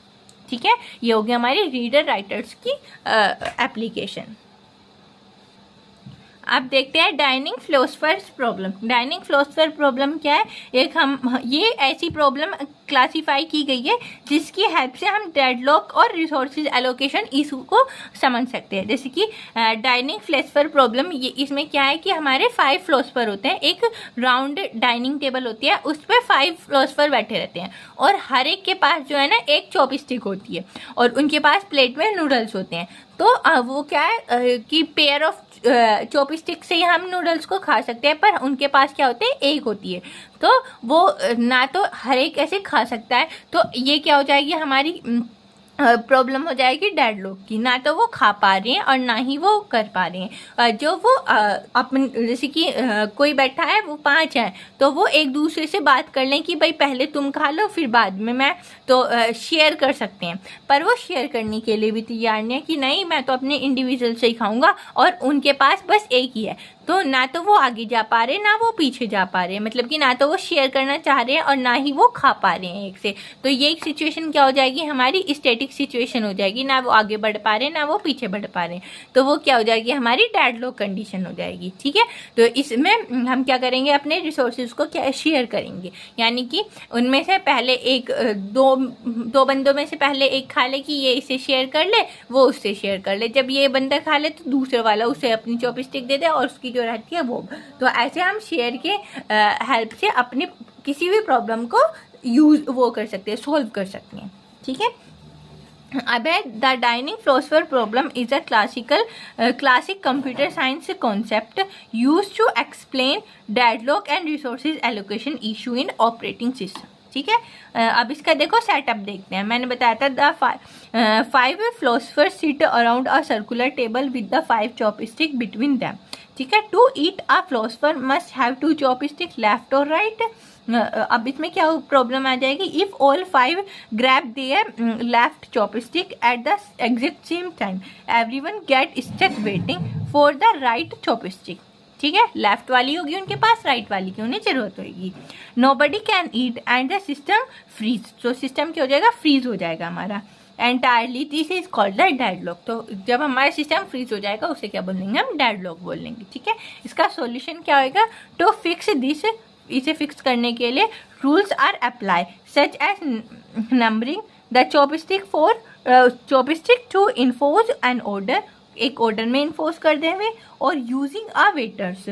ठीक है, ये हो गया हमारी रीडर राइटर्स की एप्लीकेशन। अब देखते हैं dining philosophers problem. Dining philosopher problem क्या है, एक हम ये ऐसी प्रॉब्लम क्लासिफाई की गई है जिसकी हेल्प से हम डेडलॉक और रिसोर्सेज एलोकेशन इशू को समझ सकते हैं। जैसे कि डाइनिंग फिलोसफर प्रॉब्लम, ये इसमें क्या है कि हमारे 5 फिलोसफर होते हैं, एक राउंड डाइनिंग टेबल होती है, उस पर 5 फिलोसफर बैठे रहते हैं और हर एक के पास जो है ना एक चॉपस्टिक होती है और उनके पास प्लेट में नूडल्स होते हैं। तो वो क्या है कि पेयर ऑफ चॉपस्टिक से ही हम नूडल्स को खा सकते हैं, पर उनके पास क्या होते हैं, एक होती है, तो वो ना तो हर एक ऐसे खा सकता है। तो ये क्या हो जाएगी हमारी प्रॉब्लम हो जाएगी डेडलॉक की, ना तो वो खा पा रहे हैं और ना ही वो कर पा रहे हैं। जो वो अपन जैसे कि कोई बैठा है, वो 5 है, तो वो एक दूसरे से बात कर लें कि भाई पहले तुम खा लो फिर बाद में मैं, तो शेयर कर सकते हैं। पर वो शेयर करने के लिए भी तैयार नहीं है कि नहीं मैं तो अपने इंडिविजुअल से ही खाऊंगा, और उनके पास बस एक ही है। तो ना तो वो आगे जा पा रहे ना वो पीछे जा पा रहे हैं, मतलब कि ना तो वो शेयर करना चाह रहे हैं और ना ही वो खा पा रहे हैं एक से। तो ये एक सिचुएशन क्या हो जाएगी हमारी, स्टैटिक सिचुएशन हो जाएगी, ना वो आगे बढ़ पा रहे हैं ना वो पीछे बढ़ पा रहे हैं, तो वो क्या हो जाएगी हमारी डेडलॉक कंडीशन हो जाएगी। ठीक है, तो इसमें हम क्या करेंगे, अपने रिसोर्सेज को क्या शेयर करेंगे, यानी कि उनमें से पहले एक दो बंदों में से पहले एक खा ले कि ये इसे शेयर कर ले, वो उससे शेयर कर ले। जब ये बंदा खा ले तो दूसरे वाला उसे अपनी चॉपस्टिक दे दे और उसकी जो रहती है वो। तो ऐसे हम शेयर के हेल्प से अपनी किसी भी प्रॉब्लम को यूज वो कर सकते हैं, सोल्व कर सकते हैं। ठीक है, अब है the dining philosopher problem is a classic computer science concept use to explain deadlock and resources allocation issue in operating system. ठीक है, अब इसका देखो सेटअप देखते हैं। मैंने बताया था the 5 philosophers sit around a circular table with the 5 chopstick between them. ठीक है, to eat a philosopher must have 2 chopstick left और राइट। अब इसमें क्या प्रॉब्लम आ जाएगी, if all 5 grab their left chopstick at the exact same time everyone get stuck waiting for the right chopstick. ठीक है, लेफ्ट वाली होगी उनके पास, राइट वाली की उन्हें जरूरत होगी। Nobody can eat and the system freeze, तो सिस्टम क्या हो जाएगा, फ्रीज हो जाएगा हमारा entirely. This is called the deadlock. तो जब हमारा सिस्टम फ्रीज हो जाएगा उसे क्या बोलेंगे, हम डेडलॉक बोलेंगे। ठीक है, इसका सॉल्यूशन क्या होगा, टू फिक्स दिस, इसे फिक्स करने के लिए rules are apply such as numbering the chopstick for chopstick to enforce an order, एक ऑर्डर में इन्फोर्स कर देंगे, और यूजिंग अ वेटर्स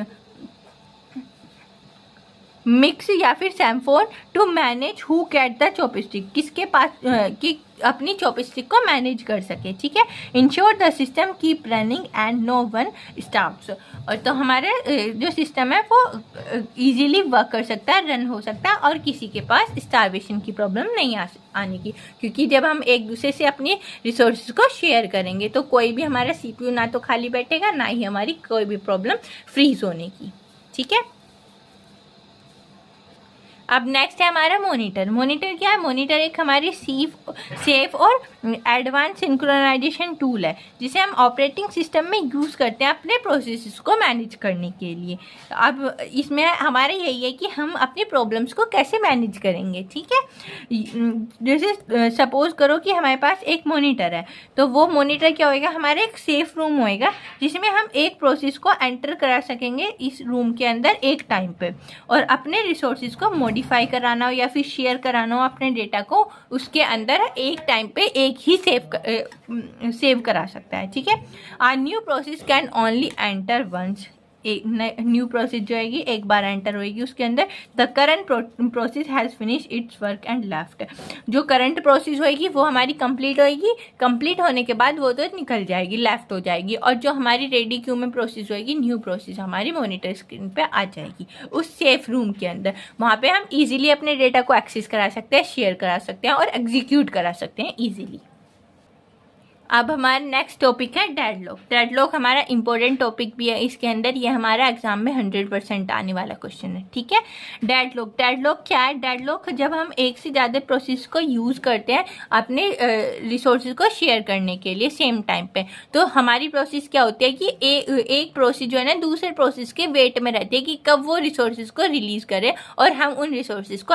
मिक्स या फिर semaphore to manage who get the chopstick, किसके पास कि अपनी चॉपस्टिक को मैनेज कर सके। ठीक है, ensure the system keep running and no one stops. और तो हमारे जो सिस्टम है वो इजीली वर्क कर सकता है, रन हो सकता है, और किसी के पास स्टारवेशन की प्रॉब्लम नहीं आने की, क्योंकि जब हम एक दूसरे से अपनी रिसोर्सेज को शेयर करेंगे तो कोई भी हमारा CPU ना तो खाली बैठेगा, ना ही हमारी कोई भी प्रॉब्लम फ्रीज होने की। ठीक है, अब नेक्स्ट है हमारा मॉनिटर। मॉनिटर क्या है, मॉनिटर एक हमारी सेफ और एडवांस सिंक्रोनाइजेशन टूल है जिसे हम ऑपरेटिंग सिस्टम में यूज़ करते हैं अपने प्रोसेसेस को मैनेज करने के लिए। अब इसमें हमारा यही है कि हम अपनी प्रॉब्लम्स को कैसे मैनेज करेंगे। ठीक है, जैसे सपोज करो कि हमारे पास एक मॉनिटर है, तो वो मॉनिटर क्या होएगा, हमारा एक सेफ रूम होएगा जिसमें हम एक प्रोसेस को एंटर करा सकेंगे इस रूम के अंदर एक टाइम पे, और अपने रिसोर्सेज को मॉडिफाई कराना हो या फिर शेयर कराना हो अपने डेटा को, उसके अंदर एक टाइम पे एक ही सेव करा सकता है, ठीक है। A new process can only enter once, एक न्यू प्रोसेस जो आएगी एक बार एंटर होएगी उसके अंदर। The current process has finish its work and left, जो करंट प्रोसेस होएगी वो हमारी कंप्लीट होएगी, कंप्लीट होने के बाद वो तो निकल जाएगी, लेफ्ट हो जाएगी, और जो हमारी रेडी क्यू में प्रोसेस होएगी, न्यू प्रोसेस हमारी मॉनिटर स्क्रीन पे आ जाएगी उस सेफ रूम के अंदर। वहाँ पे हम इजीली अपने डेटा को एक्सेस करा सकते हैं, शेयर करा सकते हैं और एग्जीक्यूट करा सकते हैं ईजिली। अब हमारा नेक्स्ट टॉपिक है डेडलॉक। डेडलॉक हमारा इंपॉर्टेंट टॉपिक भी है इसके अंदर, ये हमारा एग्जाम में 100% आने वाला क्वेश्चन है, ठीक है। डेडलॉक क्या है? डेडलॉक जब हम एक से ज़्यादा प्रोसेस को यूज़ करते हैं अपने रिसोर्सेज को शेयर करने के लिए सेम टाइम पे, तो हमारी प्रोसेस क्या होती है कि एक प्रोसेस जो है ना दूसरे प्रोसेस के वेट में रहती है कि कब वो रिसोर्सेज को रिलीज़ करे और हम उन रिसोर्सेज को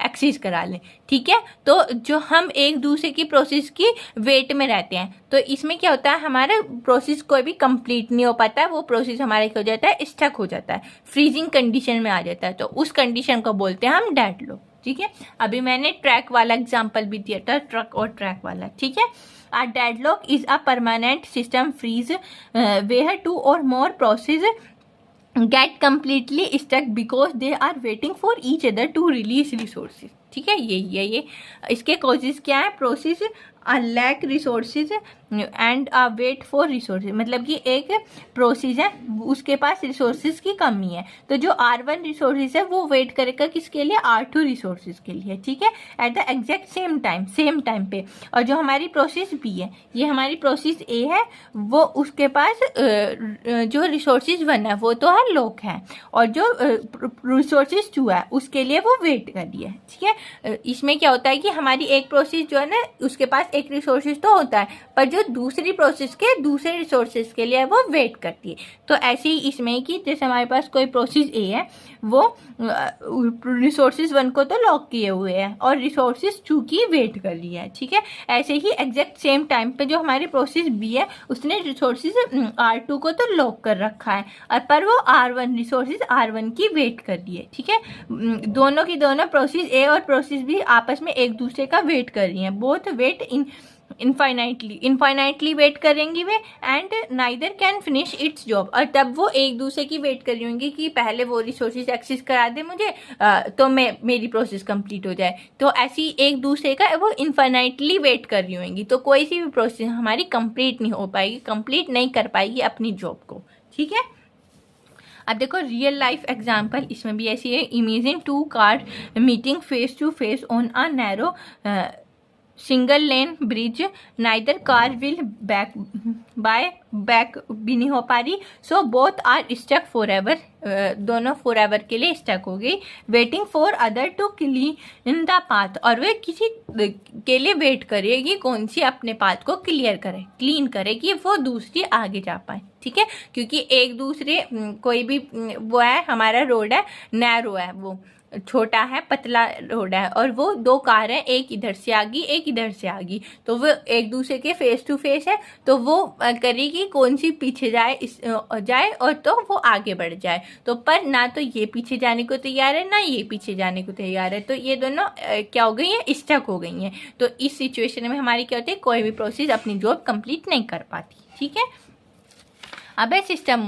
एक्सेस करा लें, ठीक है। तो जो हम एक दूसरे की प्रोसेस की वेट में रहते हैं, तो इसमें क्या होता है हमारा प्रोसेस कोई भी कंप्लीट नहीं हो पाता है, वो प्रोसेस हमारे क्या हो जाता है, स्टक हो जाता है, फ्रीजिंग कंडीशन में आ जाता है, तो उस कंडीशन को बोलते हैं हम डेडलॉक, ठीक है। अभी मैंने ट्रैक वाला एग्जांपल भी दिया था, ट्रक और ट्रैक वाला, ठीक है। A deadlock is a permanent system freeze where two or more processes get completely stuck because they are waiting for each other to release resources, ठीक है। ये इसके कॉजेज क्या है? Process lack resources and wait for resources, मतलब कि एक process है उसके पास रिसोर्सेज की कमी है, तो जो R1 रिसोर्सेज है वो वेट करेगा किसके लिए? R2 रिसोर्सेज के लिए, ठीक है, eight the exact same time पे। और जो हमारी प्रोसेस B है, ये हमारी प्रोसेस A है, वो उसके पास जो रिसोर्सेज 1 है वो तो है लॉक है, और जो रिसोर्सेज 2 है उसके लिए वो वेट कर रही है, ठीक है। इसमें क्या होता है कि हमारी एक प्रोसेस जो है ना उसके पास एक रिसोर्सेज तो होता है, पर जो दूसरी प्रोसेस के दूसरे रिसोर्सेज के लिए वो वेट करती है। तो ऐसे ही इसमें कि जैसे हमारे पास कोई प्रोसेस ए है, वो रिसोर्सेज 1 को तो लॉक किए हुए हैं और रिसोर्सेज 2 की वेट कर रही है, ठीक है। ऐसे ही एग्जैक्ट सेम टाइम पे जो हमारी प्रोसेस बी है उसने रिसोर्सेज R2 को तो लॉक कर रखा है, और पर वो R1 रिसोर्सेज R1 की वेट कर रही है, ठीक है। दोनों की दोनों प्रोसेस ए और प्रोसेस बी आपस में एक दूसरे का वेट कर रही हैं, बोथ वेट इनफाइनाइटली वेट करेंगी वे, and neither can finish its job, और तब वो एक दूसरे की वेट कर रही होंगी कि पहले वो रिसोर्सेज एक्सेस करा दे मुझे तो मेरी प्रोसेस कंप्लीट हो जाए। तो ऐसी एक दूसरे का वो इनफाइनाइटली वेट कर रही होंगी, तो कोई सी भी प्रोसेस हमारी कंप्लीट नहीं हो पाएगी, कंप्लीट नहीं कर पाएगी अपनी जॉब को, ठीक है। अब देखो रियल लाइफ एग्जाम्पल इसमें भी ऐसी है। Imagine 2 car meeting face to face on a narrow single lane bridge, neither car will back भी नहीं हो पा रही, so both are stuck forever, दोनों फॉर एवर के लिए स्टक हो गई, waiting for other to clean the path, और वे किसी के लिए वेट करेगी कौन सी अपने पाथ को क्लीन करेगी, वो दूसरी आगे जा पाए, ठीक है। क्योंकि एक दूसरे कोई भी वो है हमारा रोड है नैरो है, वो छोटा है पतला रोड है, और वो 2 कार है, एक इधर से आ गई एक इधर से आ गई, तो वो एक दूसरे के फेस टू फेस है, तो वो करेगी कौन सी पीछे जाए और तो वो आगे बढ़ जाए, तो पर ना तो ये पीछे जाने को तैयार है ना ये पीछे जाने को तैयार है, तो ये दोनों क्या हो गई हैं? स्टक हो गई हैं। तो इस सिचुएशन में हमारी क्या होती है? कोई भी प्रोसेस अपनी जॉब कंप्लीट नहीं कर पाती, ठीक है। अब है सिस्टम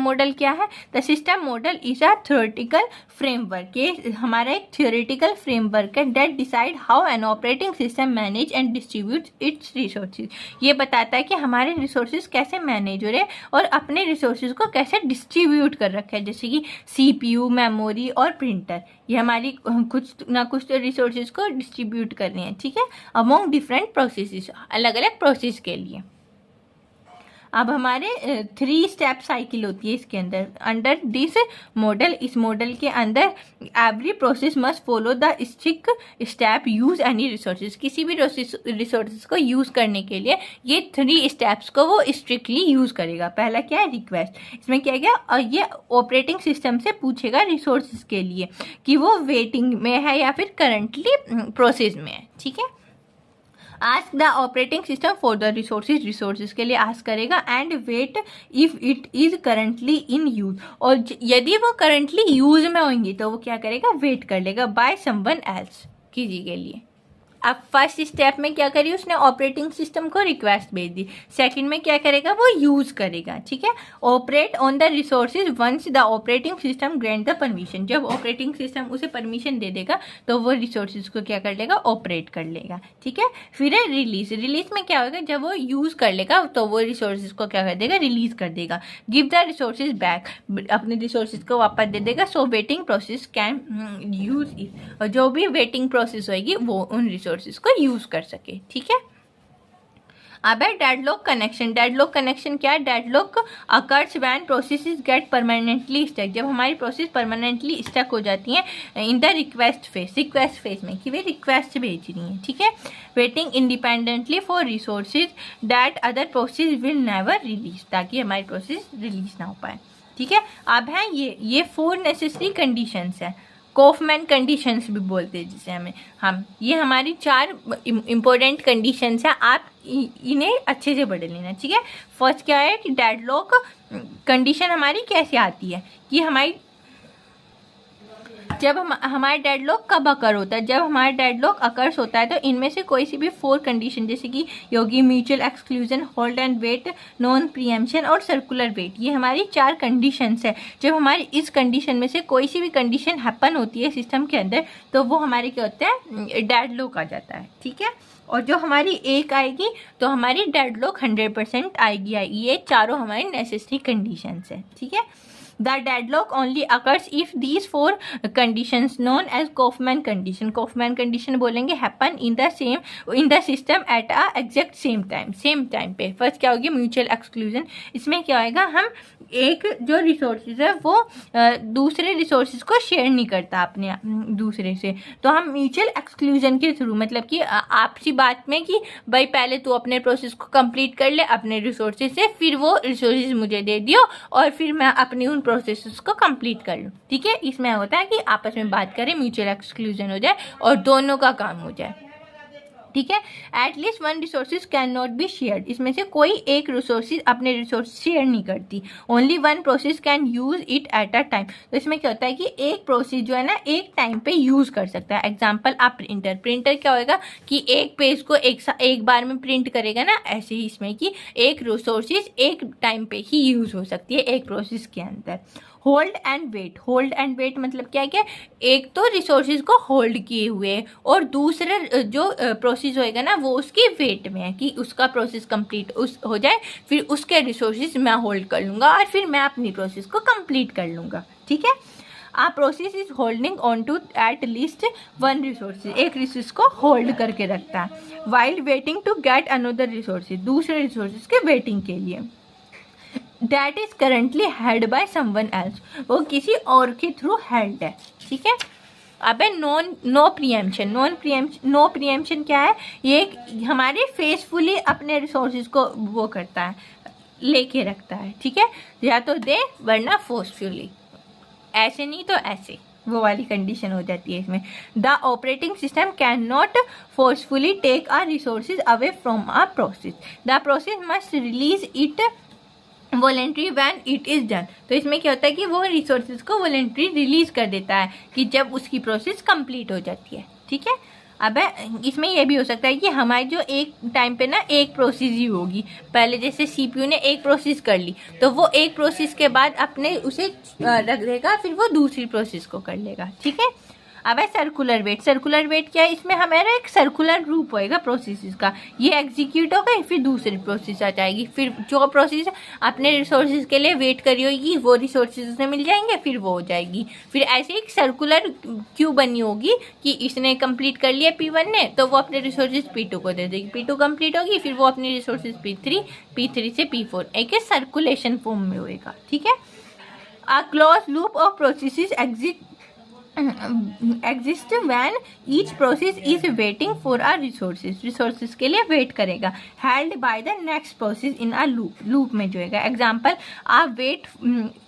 मॉडल क्या है? The system model is a theoretical framework, ये हमारा एक थ्योरेटिकल फ्रेमवर्क है that decide how an operating system manage and distribute it's resources. ये बताता है कि हमारे रिसोर्सेज कैसे मैनेज हो रहे और अपने रिसोर्सेज को कैसे डिस्ट्रीब्यूट कर रखा है, जैसे कि CPU, मेमोरी और प्रिंटर, ये हमारी कुछ ना कुछ तो रिसोर्सेज को डिस्ट्रीब्यूट कर रहे हैं, ठीक है, अमॉन्ग डिफरेंट प्रोसेसेस, अलग अलग प्रोसेस के लिए। अब हमारे 3 स्टेप साइकिल होती है इसके अंदर। अंडर दिस मॉडल, इस मॉडल के अंदर every process must follow the strict step use any resources, किसी भी रिसोर्सेज को यूज करने के लिए ये 3 स्टेप्स को वो स्ट्रिक्टली यूज करेगा। पहला क्या है? रिक्वेस्ट। इसमें क्या गया? और ये ऑपरेटिंग सिस्टम से पूछेगा रिसोर्सेज के लिए कि वो वेटिंग में है या फिर करंटली प्रोसेस में है, ठीक है। Ask the operating system for the resources के लिए आस्क करेगा and wait if it is currently in use, और यदि वो करंटली यूज में होंगी तो वो क्या करेगा, वेट कर लेगा बाय समवन एल्स, किसी के लिए। अब फर्स्ट स्टेप में क्या करी उसने, ऑपरेटिंग सिस्टम को रिक्वेस्ट भेज दी। सेकंड में क्या करेगा, वो यूज़ करेगा, ठीक है। Operate on the resources once the operating system grant the permission, जब ऑपरेटिंग सिस्टम उसे परमिशन दे देगा तो वो रिसोर्सेज को क्या कर लेगा, ऑपरेट कर लेगा, ठीक है। फिर है रिलीज। रिलीज में क्या होगा, जब वो यूज़ कर लेगा तो वो रिसोर्सेज को क्या कर देगा, रिलीज कर देगा। गिव द रिसोर्सेज बैक, अपने रिसोर्सेज को वापस दे देगा। So waiting process can use it, और जो भी वेटिंग प्रोसेस होगी वो उन रिसोर्सेज को यूज कर सके, ठीक है। अब है डेडलॉक कनेक्शन। डेडलॉक कनेक्शन क्या है, deadlock occurs when processes get permanently stuck, जब हमारी प्रोसेस परमानेंटली स्टक हो जाती है इन द रिक्वेस्ट फेज में, कि वे रिक्वेस्ट भेज रही हैं, ठीक है। Waiting independently for resources that other process will never release, ताकि हमारी प्रोसेस रिलीज ना हो पाए, ठीक है। अब है ये 4 नेसेसरी कंडीशंस है, कॉफमैन कंडीशंस भी बोलते हैं जिसे हम ये हमारी 4 इम्पोर्टेंट कंडीशंस हैं, आप इन्हें अच्छे से पढ़ लेना, ठीक है। फर्स्ट क्या है कि डेडलॉक कंडीशन हमारी कैसे आती है, कि हमारी जब हमारा डेडलॉक कब अकर होता है, जब हमारा डेडलॉक अकर्स होता है तो इनमें से कोई सी भी 4 कंडीशन, जैसे कि योगी, mutual exclusion, hold and wait, non preemption और सर्कुलर वेट, ये हमारी 4 कंडीशंस है। जब हमारी इस कंडीशन में से कोई सी भी कंडीशन हैपन होती है सिस्टम के अंदर तो वो हमारे क्या होता है, डेडलॉक आ जाता है, ठीक है। और जो हमारी एक आएगी तो हमारी डेडलॉक 100% आएगी। ये चारों हमारी नेसेसरी कंडीशंस है, ठीक है। The deadlock only occurs if these 4 conditions known as Kaufman condition, Kaufman condition बोलेंगे, happen in the system at a exact same time पे। फर्स्ट क्या होगी, म्यूचुअल एक्सक्लूजन। इसमें क्या होगा, हम एक जो रिसोर्सेज है वो दूसरे रिसोर्सेज को शेयर नहीं करता अपने दूसरे से, तो हम म्यूचुअल एक्सक्लूजन के थ्रू, मतलब कि आपसी बात में कि भाई पहले तू अपने प्रोसेस को कंप्लीट कर ले अपने रिसोर्सेज से, फिर वो रिसोर्सेज मुझे दे दियो और फिर मैं अपनी उन प्रोसेस को कंप्लीट कर लूँ, ठीक है। इसमें होता है कि आपस में बात करें, म्यूचुअल एक्सक्लूजन हो जाए और दोनों का काम हो जाए, ठीक है। At least 1 resources can not be shared, इसमें से कोई एक रिसोर्सेज अपने रिसोर्स शेयर नहीं करती। Only 1 process can use it at a time, तो इसमें क्या होता है कि एक प्रोसेस जो है ना एक टाइम पे यूज कर सकता है। एग्जांपल आप प्रिंटर क्या होएगा कि एक पेज को एक बार में प्रिंट करेगा ना, ऐसे ही इसमें कि एक रिसोर्सेज एक टाइम पे ही यूज हो सकती है एक प्रोसेस के अंदर। होल्ड एंड वेट मतलब क्या है, एक तो रिसोर्सेज को होल्ड किए हुए और दूसरे जो प्रोसेस होएगा ना वो उसकी वेट में है कि उसका प्रोसेस कंप्लीट हो जाए, फिर उसके रिसोर्सेज मैं होल्ड कर लूँगा और फिर मैं अपनी प्रोसेस को कंप्लीट कर लूँगा, ठीक है। A process is holding on to at least 1 resources, एक रिसोर्स को होल्ड करके रखता है। While waiting to get another resources, दूसरे रिसोर्सेज के वेटिंग के लिए। That is currently held by someone else, वो किसी और के थ्रू हेल्ड है, ठीक है। अब है नो प्रीएम्पशन क्या है, ये हमारे फेसफुली अपने रिसोर्सेज को वो करता है, लेके रखता है, ठीक है। या तो दे वरना फोर्सफुली, ऐसे नहीं तो ऐसे, वो वाली कंडीशन हो जाती है इसमें। The operating system can not forcefully take our resources away from a process, the process must release it voluntary when it is done, तो इसमें क्या होता है कि वो रिसोर्सेज को वॉलेंट्री रिलीज कर देता है कि जब उसकी प्रोसेस कंप्लीट हो जाती है, ठीक है। अब इसमें यह भी हो सकता है कि हमारी जो एक टाइम पे ना एक प्रोसेस ही होगी, पहले जैसे सीपीयू ने एक प्रोसेस कर ली तो वो एक प्रोसेस के बाद अपने उसे रख देगा, फिर वो दूसरी प्रोसेस को कर लेगा, ठीक है। अब है सर्कुलर वेट क्या है, इसमें हमारा एक सर्कुलर रूप होएगा प्रोसेस का, ये एग्जीक्यूट होगा फिर दूसरी प्रोसेस आ जाएगी, फिर जो प्रोसेस अपने रिसोर्सेज के लिए वेट करी होगी वो रिसोर्सेज उसे मिल जाएंगे, फिर वो हो जाएगी। फिर ऐसे एक सर्कुलर क्यू बनी होगी कि इसने कंप्लीट कर लिया P1 ने तो वो अपने रिसोर्सेज P2 को दे देगी, P2 कंप्लीट होगी फिर वो अपने रिसोर्सेज P3 से P4 एक सर्कुलेशन फॉर्म में होएगा, ठीक है। A close loop of processes exist when each process is waiting for a resources के लिए वेट करेगा, held by the next process in a loop में जो है। एग्जाम्पल आप वेट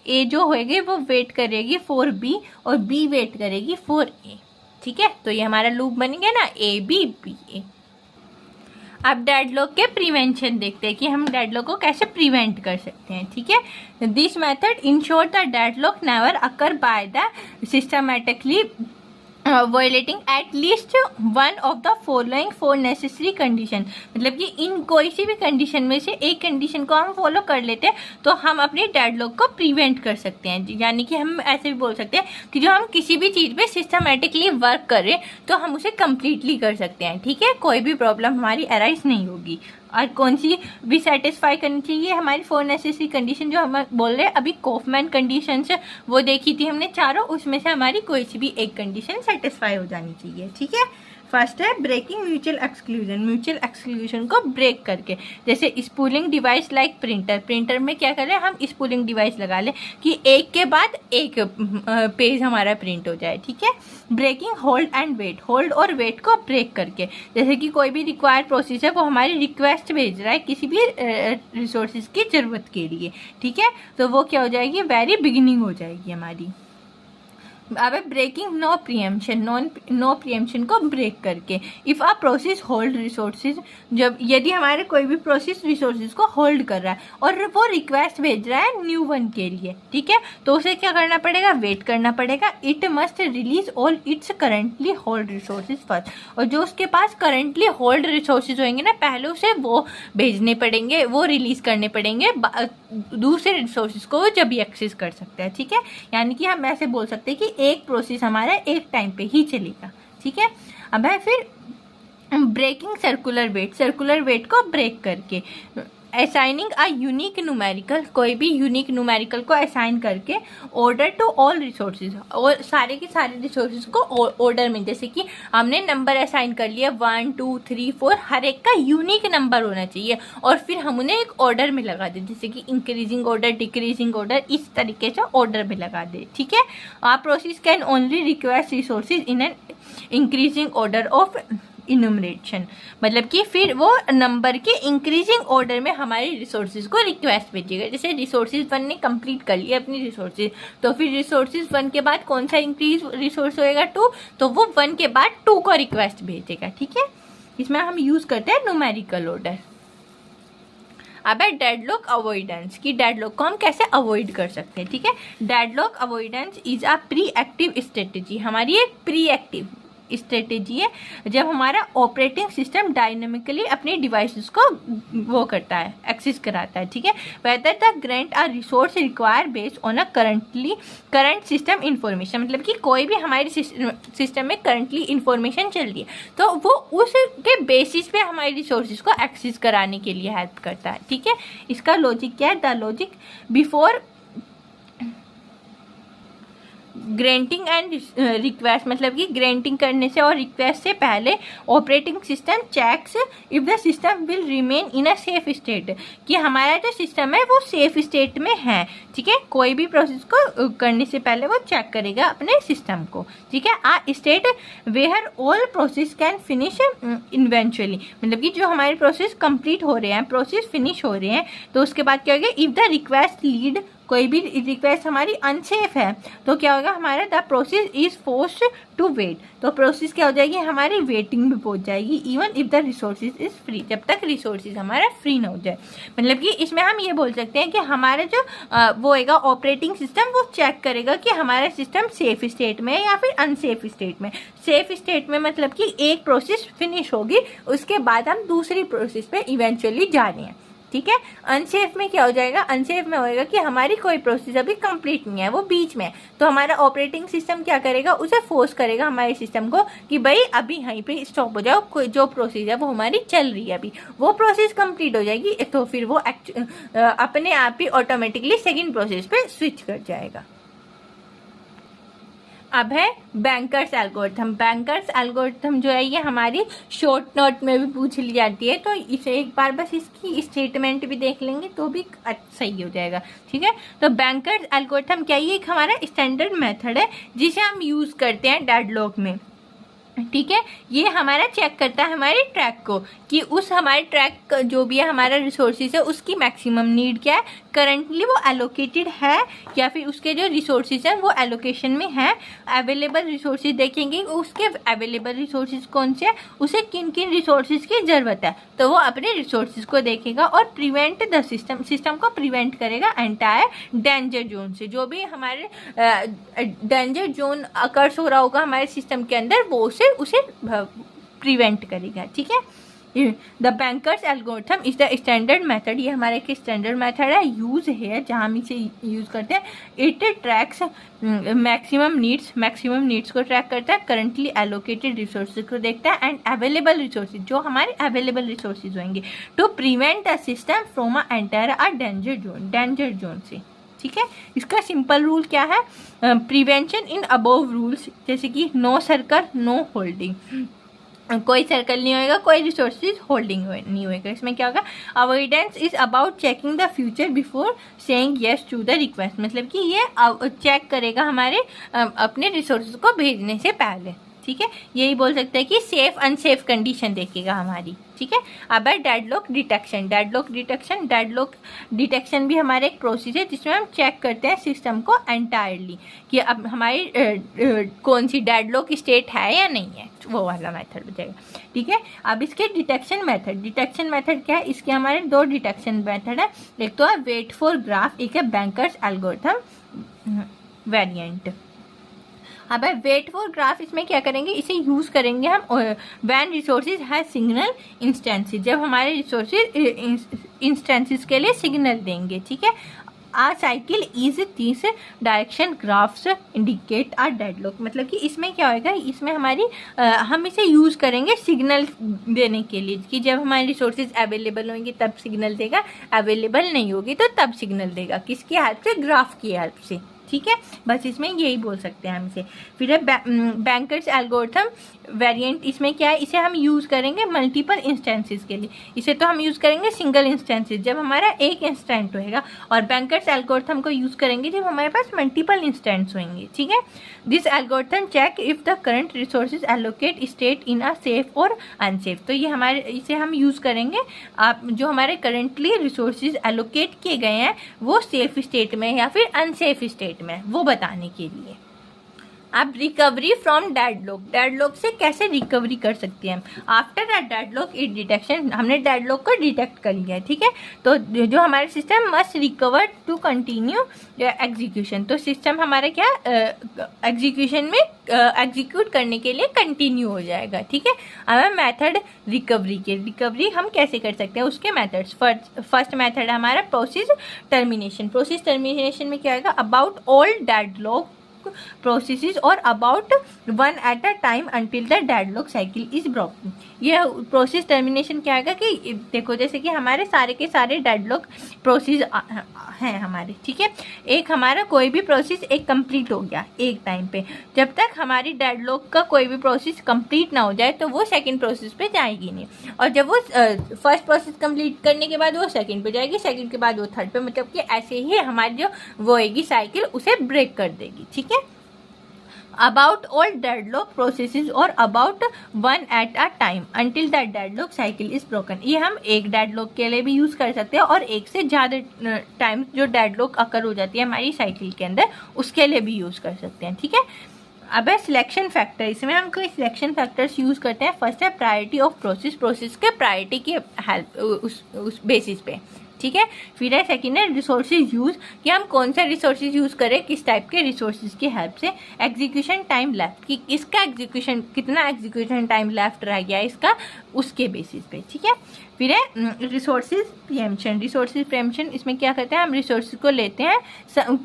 ए जो होएगी वो वेट करेगी फॉर बी और बी वेट करेगी फॉर ए, ठीक है। तो ये हमारा लूप बन गया ना, ए बी बी ए। अब डेडलॉक के प्रिवेंशन देखते हैं कि हम डेडलॉक को कैसे प्रिवेंट कर सकते हैं, ठीक है। This method ensure the deadlock never occur by the systematically violating at least one of the following four necessary condition. मतलब कि इन कोई सी भी कंडीशन में से एक कंडीशन को हम फॉलो कर लेते हैं तो हम अपने डेडलॉक को प्रिवेंट कर सकते हैं। यानी कि हम ऐसे भी बोल सकते हैं कि जो हम किसी भी चीज़ पे सिस्टमेटिकली वर्क करें तो हम उसे कम्प्लीटली कर सकते हैं, ठीक है। कोई भी प्रॉब्लम हमारी अराइज नहीं होगी। और कौन सी भी सेटिस्फाई करनी चाहिए हमारी फोर नेसेसरी कंडीशन जो हम बोल रहे हैं अभी कॉफमैन कंडीशंस वो देखी थी हमने चारों, उसमें से हमारी कोई सी भी एक कंडीशन सेटिस्फाई हो जानी चाहिए, ठीक है। फर्स्ट है breaking mutual exclusion, mutual exclusion को ब्रेक करके, जैसे spooling device like printer, printer में क्या करें हम स्पूलिंग डिवाइस लगा लें कि एक के बाद एक पेज हमारा प्रिंट हो जाए, ठीक है। Breaking hold and wait, hold और वेट को ब्रेक करके, जैसे कि कोई भी रिक्वायर्ड प्रोसेस है वो हमारी रिक्वेस्ट भेज रहा है किसी भी रिसोर्सेज की ज़रूरत के लिए, ठीक है, तो वो क्या हो जाएगी वेरी बिगिनिंग हो जाएगी हमारी। अब breaking no preemption, no preemption को ब्रेक करके, if a process hold resources, जब यदि हमारे कोई भी प्रोसेस रिसोर्सेज को होल्ड कर रहा है और वो रिक्वेस्ट भेज रहा है न्यू वन के लिए, ठीक है, तो उसे क्या करना पड़ेगा वेट करना पड़ेगा। It must release all it's currently hold resources first, और जो उसके पास करंटली होल्ड रिसोर्सेज होंगे ना पहले उसे वो भेजने पड़ेंगे, वो रिलीज करने पड़ेंगे दूसरे रिसोर्सेज को जब भी एक्सेस कर सकते हैं, ठीक है। यानी कि हम ऐसे बोल सकते हैं कि एक प्रोसेस हमारा एक टाइम पे ही चलेगा, ठीक है। अब है फिर breaking circular wait, circular wait को ब्रेक करके, असाइनिंग अ यूनिक न्यूमेरिकल, कोई भी यूनिक न्यूमेरिकल को असाइन करके ऑर्डर टू ऑल रिसोर्सेज, और सारे के सारे रिसोर्सेज को ऑर्डर में, जैसे कि हमने नंबर असाइन कर लिया 1 2 3 4, हर एक का यूनिक नंबर होना चाहिए और फिर हम उन्हें एक ऑर्डर में लगा दें, जैसे कि इंक्रीजिंग ऑर्डर डिक्रीजिंग ऑर्डर, इस तरीके से ऑर्डर में लगा दें, ठीक है। A process can only request resources in an increasing order of enumeration, मतलब कि फिर वो नंबर के इंक्रीजिंग ऑर्डर में हमारे रिसोर्सेज को रिक्वेस्ट भेजेगा। जैसे रिसोर्सेज 1 ने कंप्लीट कर लिया अपनी रिसोर्सेज, तो फिर रिसोर्सेज 1 के बाद कौन सा इंक्रीज रिसोर्स होएगा 2, तो वो 1 के बाद 2 को रिक्वेस्ट भेजेगा, ठीक है। इसमें हम यूज करते हैं न्यूमेरिकल ऑर्डर। अब है डेडलॉक अवॉइडेंस, कि डेडलॉक को हम कैसे अवॉइड कर सकते हैं, ठीक है। Deadlock avoidance is a proactive strategy, हमारी एक प्री एक्टिव स्ट्रेटेजी है जब हमारा ऑपरेटिंग सिस्टम डायनेमिकली अपने डिवाइसेस को वो करता है, एक्सेस कराता है, ठीक है। Whether the grant a resource require based on a current system information, मतलब कि कोई भी हमारे सिस्टम में करंटली इंफॉर्मेशन चल रही है तो वो उसके बेसिस पे हमारे रिसोर्सेज को एक्सेस कराने के लिए हेल्प करता है, ठीक है। इसका लॉजिक क्या है, the logic before granting and request, मतलब कि ग्रांटिंग करने से और रिक्वेस्ट से पहले operating system checks if the system will remain in a safe state, कि हमारा जो सिस्टम है वो सेफ स्टेट में है, ठीक है। कोई भी प्रोसेस को करने से पहले वो चेक करेगा अपने सिस्टम को, ठीक है। A state where all process can finish eventually, मतलब कि जो हमारे प्रोसेस कंप्लीट हो रहे हैं, प्रोसेस फिनिश हो रहे हैं, तो उसके बाद क्या होगा, इफ द रिक्वेस्ट लीड, कोई भी रिक्वेस्ट हमारी अनसेफ है तो क्या होगा, हमारा the process is forced to wait, तो प्रोसेस क्या हो जाएगी, हमारी वेटिंग में पहुंच जाएगी, even if the resources is free, जब तक रिसोर्सेज हमारा फ्री ना हो जाए। मतलब कि इसमें हम ये बोल सकते हैं कि हमारा जो वो होगा ऑपरेटिंग सिस्टम वो चेक करेगा कि हमारा सिस्टम सेफ स्टेट में है या फिर अनसेफ स्टेट में। सेफ स्टेट में मतलब कि एक प्रोसेस फिनिश होगी उसके बाद हम दूसरी प्रोसेस पे इवेंचुअली जा रहे हैं, ठीक है। अनसेफ में क्या हो जाएगा, अनसेफ में होएगा कि हमारी कोई प्रोसेस अभी कंप्लीट नहीं है, वो बीच में है, तो हमारा ऑपरेटिंग सिस्टम क्या करेगा, उसे फोर्स करेगा हमारे सिस्टम को कि भाई अभी यहीं पे स्टॉप हो जाओ, कोई जो प्रोसेस है वो हमारी चल रही है, अभी वो प्रोसेस कंप्लीट हो जाएगी तो फिर वो अपने आप ही ऑटोमेटिकली सेकेंड प्रोसेस पे स्विच कर जाएगा। अब है बैंकर्स एल्गोरिथम। बैंकर्स एल्गोरिथम जो है ये हमारी शॉर्ट नोट में भी पूछ ली जाती है, तो इसे एक बार बस इसकी स्टेटमेंट भी देख लेंगे तो भी सही हो जाएगा, ठीक है। तो बैंकर्स एल्गोरिथम क्या, ये एक हमारा स्टैंडर्ड मेथड है जिसे हम यूज करते हैं डेडलॉक में। ठीक है, ये हमारा चेक करता है हमारे ट्रैक को कि उस हमारे ट्रैक जो भी है हमारा रिसोर्सेज है उसकी मैक्सिमम नीड क्या है, करंटली वो एलोकेटेड है या फिर उसके जो रिसोर्सेज हैं वो एलोकेशन में है। अवेलेबल रिसोर्सेज देखेंगे उसके अवेलेबल रिसोर्सेज कौन से हैं, उसे किन किन रिसोर्सेज की ज़रूरत है, तो वो अपने रिसोर्सेज को देखेगा और प्रिवेंट द सिस्टम को प्रिवेंट करेगा एंटायर डेंजर जोन से। जो भी हमारे डेंजर जोन अकर्स हो रहा होगा हमारे सिस्टम के अंदर वो उसे प्रिवेंट करेगा। ठीक है, the bankers algorithm is the standard method, ये हमारा एक स्टैंडर्ड मेथड है, यूज है जहाँ हम इसे यूज करते हैं। इट ट्रैक्स मैक्सिमम नीड्स को ट्रैक करता है, करंटली एलोकेटेड रिसोर्सेज को देखता है एंड अवेलेबल रिसोर्सेज जो हमारे अवेलेबल रिसोर्सेज होंगे to prevent the system from a entire a danger zone से। ठीक है, इसका सिंपल रूल क्या है, प्रिवेंशन इन अबोव रूल्स, जैसे कि नो सर्कल नो होल्डिंग, कोई सर्कल नहीं होएगा, कोई रिसोर्सेज होल्डिंग नहीं होएगा। इसमें क्या होगा, avoidance is about checking the future before saying yes to the request, मतलब कि ये चेक करेगा हमारे अपने रिसोर्सेज को भेजने से पहले। ठीक है, यही बोल सकते हैं कि सेफ अनसेफ कंडीशन देखेगा हमारी। ठीक है, अब है डेडलॉक डिटेक्शन भी हमारे एक प्रोसेस है जिसमें हम चेक करते हैं सिस्टम को एंटायरली कि अब हमारी कौन सी डेडलॉक स्टेट है या नहीं है, वो वाला मेथड बचेगा। ठीक है, अब इसके डिटेक्शन मेथड क्या है, इसके हमारे दो डिटेक्शन मेथड है, एक तो है वेट फॉर ग्राफ, एक है बैंकर्स एल्गोरिथम वेरिएंट। अब वेट फॉर ग्राफ, इसमें क्या करेंगे, इसे यूज करेंगे हम when resources has signal instances, जब हमारे रिसोर्सेज इंस्टेंसेस के लिए सिग्नल देंगे। ठीक है, a cycle is this direction graphs indicate a deadlock, मतलब कि इसमें क्या होगा, इसमें हमारी हम इसे यूज करेंगे सिग्नल देने के लिए कि जब हमारे रिसोर्सेज अवेलेबल होंगे तब सिग्नल देगा, अवेलेबल नहीं होगी तो तब सिग्नल देगा, किसकी हेल्प से, ग्राफ की हेल्प से। ठीक है, बस इसमें यही बोल सकते हैं हम इसे। फिर है बैंकर्स एल्गोरिथम वेरिएंट, इसमें क्या है, इसे हम यूज़ करेंगे मल्टीपल इंस्टेंसेस के लिए, इसे तो हम यूज़ करेंगे सिंगल इंस्टेंसेस जब हमारा एक इंस्टेंट होएगा, और बैंकर्स एल्गोरिथम को यूज़ करेंगे जब हमारे पास मल्टीपल इंस्टेंट्स होंगे। ठीक है, this algorithm check if the current resources allocate state in a safe और अनसेफ, तो ये हमारे इसे हम यूज़ करेंगे आप जो हमारे करंटली रिसोर्सेज एलोकेट किए गए हैं वो सेफ स्टेट में या फिर अनसेफ स्टेट में, वो बताने के लिए। अब रिकवरी फ्रॉम डेडलॉक से कैसे रिकवरी कर सकते हैं हम, after that deadlock it detection, हमने डेडलॉक को डिटेक्ट कर लिया है। ठीक है, तो जो हमारे system must recover to continue execution, तो सिस्टम हमारा क्या एग्जीक्यूशन में एग्जीक्यूट करने के लिए कंटिन्यू हो जाएगा। ठीक है, अब मेथड रिकवरी हम कैसे कर सकते हैं, उसके मेथड्स, फर्स्ट मेथड हमारा प्रोसेस टर्मिनेशन में क्या आएगा, अबाउट ऑल डेडलॉक processes और about one at a time until the deadlock cycle is broken। यह प्रोसेस टर्मिनेशन क्या आएगा कि देखो जैसे कि हमारे सारे के सारे डेडलॉक प्रोसेस हैं हमारे। ठीक है, एक हमारा कोई भी प्रोसेस एक कंप्लीट हो गया एक टाइम पे, जब तक हमारी डेडलॉक का कोई भी प्रोसेस कंप्लीट ना हो जाए तो वो सेकंड प्रोसेस पे जाएगी नहीं, और जब वो फर्स्ट प्रोसेस कंप्लीट करने के बाद वो सेकंड पे जाएगी, सेकंड के बाद वो थर्ड पे, मतलब कि ऐसे ही हमारी जो वो होएगी साइकिल उसे ब्रेक कर देगी। ठीक है, about all deadlock processes और about one at a time until that deadlock cycle is broken, ये हम एक deadlock के लिए भी यूज कर सकते हैं और एक से ज़्यादा टाइम जो deadlock अकर हो जाती है हमारी साइकिल के अंदर उसके लिए भी यूज कर सकते हैं। ठीक है, अब है सिलेक्शन फैक्टर, इसमें हम कोई सिलेक्शन फैक्टर्स यूज करते हैं। फर्स्ट है प्रायोरिटी ऑफ प्रोसेस के प्रायोरिटी की हेल्प उस बेसिस पे। ठीक है, फिर है सेकेंड है रिसोर्सेज यूज, कि हम कौन सा रिसोर्सेज यूज करें किस टाइप के रिसोर्सेज की हेल्प से। एग्जीक्यूशन टाइम लेफ्ट, कि इसका एग्जीक्यूशन कितना एग्जीक्यूशन टाइम लेफ्ट रह गया इसका, उसके बेसिस पे। ठीक है, फिर है रिसोर्सेज प्रीएम्पशन, इसमें क्या करते हैं हम रिसोर्सेज को लेते हैं,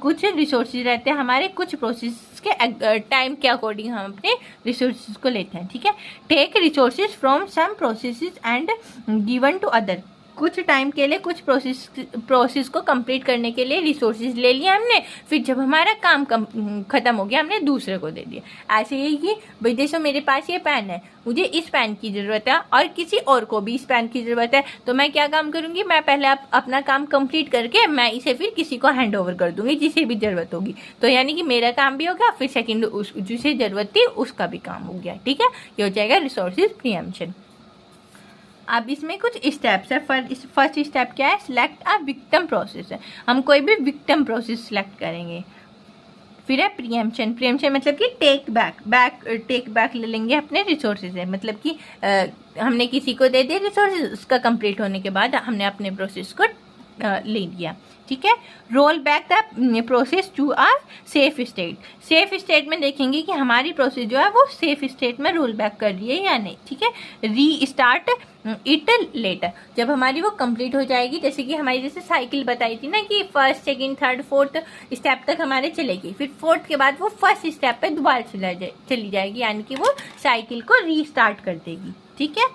कुछ रिसोर्सेज रहते हैं हमारे कुछ प्रोसेस के टाइम के अकॉर्डिंग हम अपने रिसोर्सेज को लेते हैं। ठीक है, take resources from some processes and given to other, कुछ टाइम के लिए कुछ प्रोसेस को कंप्लीट करने के लिए रिसोर्सेज ले लिया हमने, फिर जब हमारा काम खत्म हो गया हमने दूसरे को दे दिया। ऐसे ही कि भाई जैसे मेरे पास ये पेन है, मुझे इस पेन की ज़रूरत है और किसी और को भी इस पेन की ज़रूरत है, तो मैं क्या काम करूँगी, मैं पहले अपना काम कंप्लीट करके मैं इसे फिर किसी को हैंड ओवर कर दूंगी जिसे भी ज़रूरत होगी। तो यानी कि मेरा काम भी हो गया, फिर सेकंड जिसे ज़रूरत थी उसका भी काम हो गया। ठीक है, ये हो जाएगा रिसोर्सेज प्रीएम्पशन। अब इसमें कुछ स्टेप्स है। फर्स्ट स्टेप क्या है, सिलेक्ट अ विक्टिम प्रोसेस है। हम कोई भी विक्टिम प्रोसेस सिलेक्ट करेंगे। फिर है प्रीएम्पशन। प्रीएम्पशन मतलब कि टेक बैक ले लेंगे अपने रिसोर्सेज है, मतलब कि हमने किसी को दे दिए रिसोर्सेज, उसका कंप्लीट होने के बाद हमने अपने प्रोसेस को ले लिया। ठीक है, roll back the process to a safe state. Safe state में देखेंगे कि हमारी प्रोसेस जो है वो सेफ स्टेट में रोल बैक कर रही है या नहीं। ठीक है, री स्टार्ट इट लेटर। जब हमारी वो कंप्लीट हो जाएगी, जैसे कि हमारी जैसे साइकिल बताई थी ना कि first second third fourth step तक हमारे चलेगी, फिर फोर्थ के बाद वो फर्स्ट स्टेप पे दोबारा चली जाएगी, यानी कि वो साइकिल को रीस्टार्ट कर देगी। ठीक है,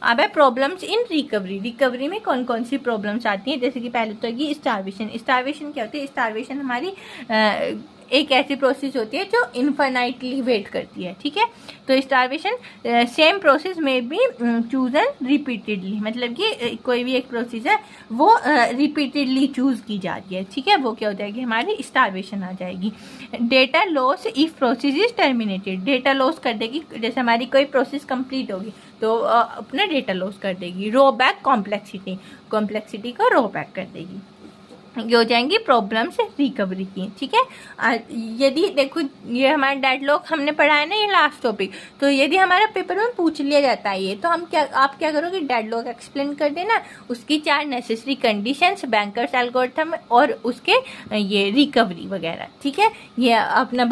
अब है प्रॉब्लम्स इन रिकवरी। रिकवरी में कौन कौन सी प्रॉब्लम्स आती हैं, जैसे कि पहले तो है स्टारवेशन। स्टारवेशन क्या होती है, स्टारवेशन हमारी एक ऐसी प्रोसेस होती है जो इनफाइनाइटली वेट करती है। ठीक है, तो स्टारवेशन सेम प्रोसेस में भी चूजन रिपीटेडली, मतलब कि कोई भी एक प्रोसेस है वो रिपीटेडली चूज की जाती है। ठीक है, वो क्या हो जाएगी, हमारी स्टारवेशन आ जाएगी। Data loss if process is terminated. Data loss कर देगी, जैसे हमारी कोई प्रोसेस कंप्लीट होगी तो अपना डेटा लॉस कर देगी। रो बैक कॉम्प्लेक्सिटी को रो बैक कर देगी। ये हो जाएंगी प्रॉब्लम्स रिकवरी की। ठीक है, यदि देखो ये हमारा डेडलॉक हमने पढ़ा है ना, ये लास्ट टॉपिक, तो यदि हमारा पेपर में पूछ लिया जाता है ये, तो आप क्या करोगे, डेडलॉक एक्सप्लेन कर देना, उसकी 4 नेसेसरी कंडीशंस, बैंकर्स एल्गोरिथम और उसके ये रिकवरी वगैरह। ठीक है, ये अपना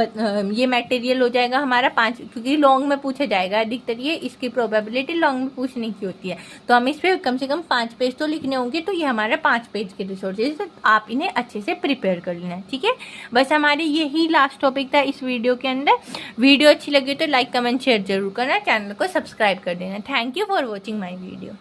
ये मटेरियल हो जाएगा हमारा 5, क्योंकि लॉन्ग में पूछा जाएगा अधिकतर, ये इसकी प्रोबेबिलिटी लॉन्ग में पूछने की होती है, तो हम इस पर कम से कम 5 पेज तो लिखने होंगे, तो ये हमारा 5 पेज के रिसोर्सेज, आप इन्हें अच्छे से प्रिपेयर कर लेना। ठीक है, बस हमारे यही लास्ट टॉपिक था इस वीडियो के अंदर। वीडियो अच्छी लगी तो लाइक कमेंट शेयर जरूर करना, चैनल को सब्सक्राइब कर देना। Thank you for watching my video.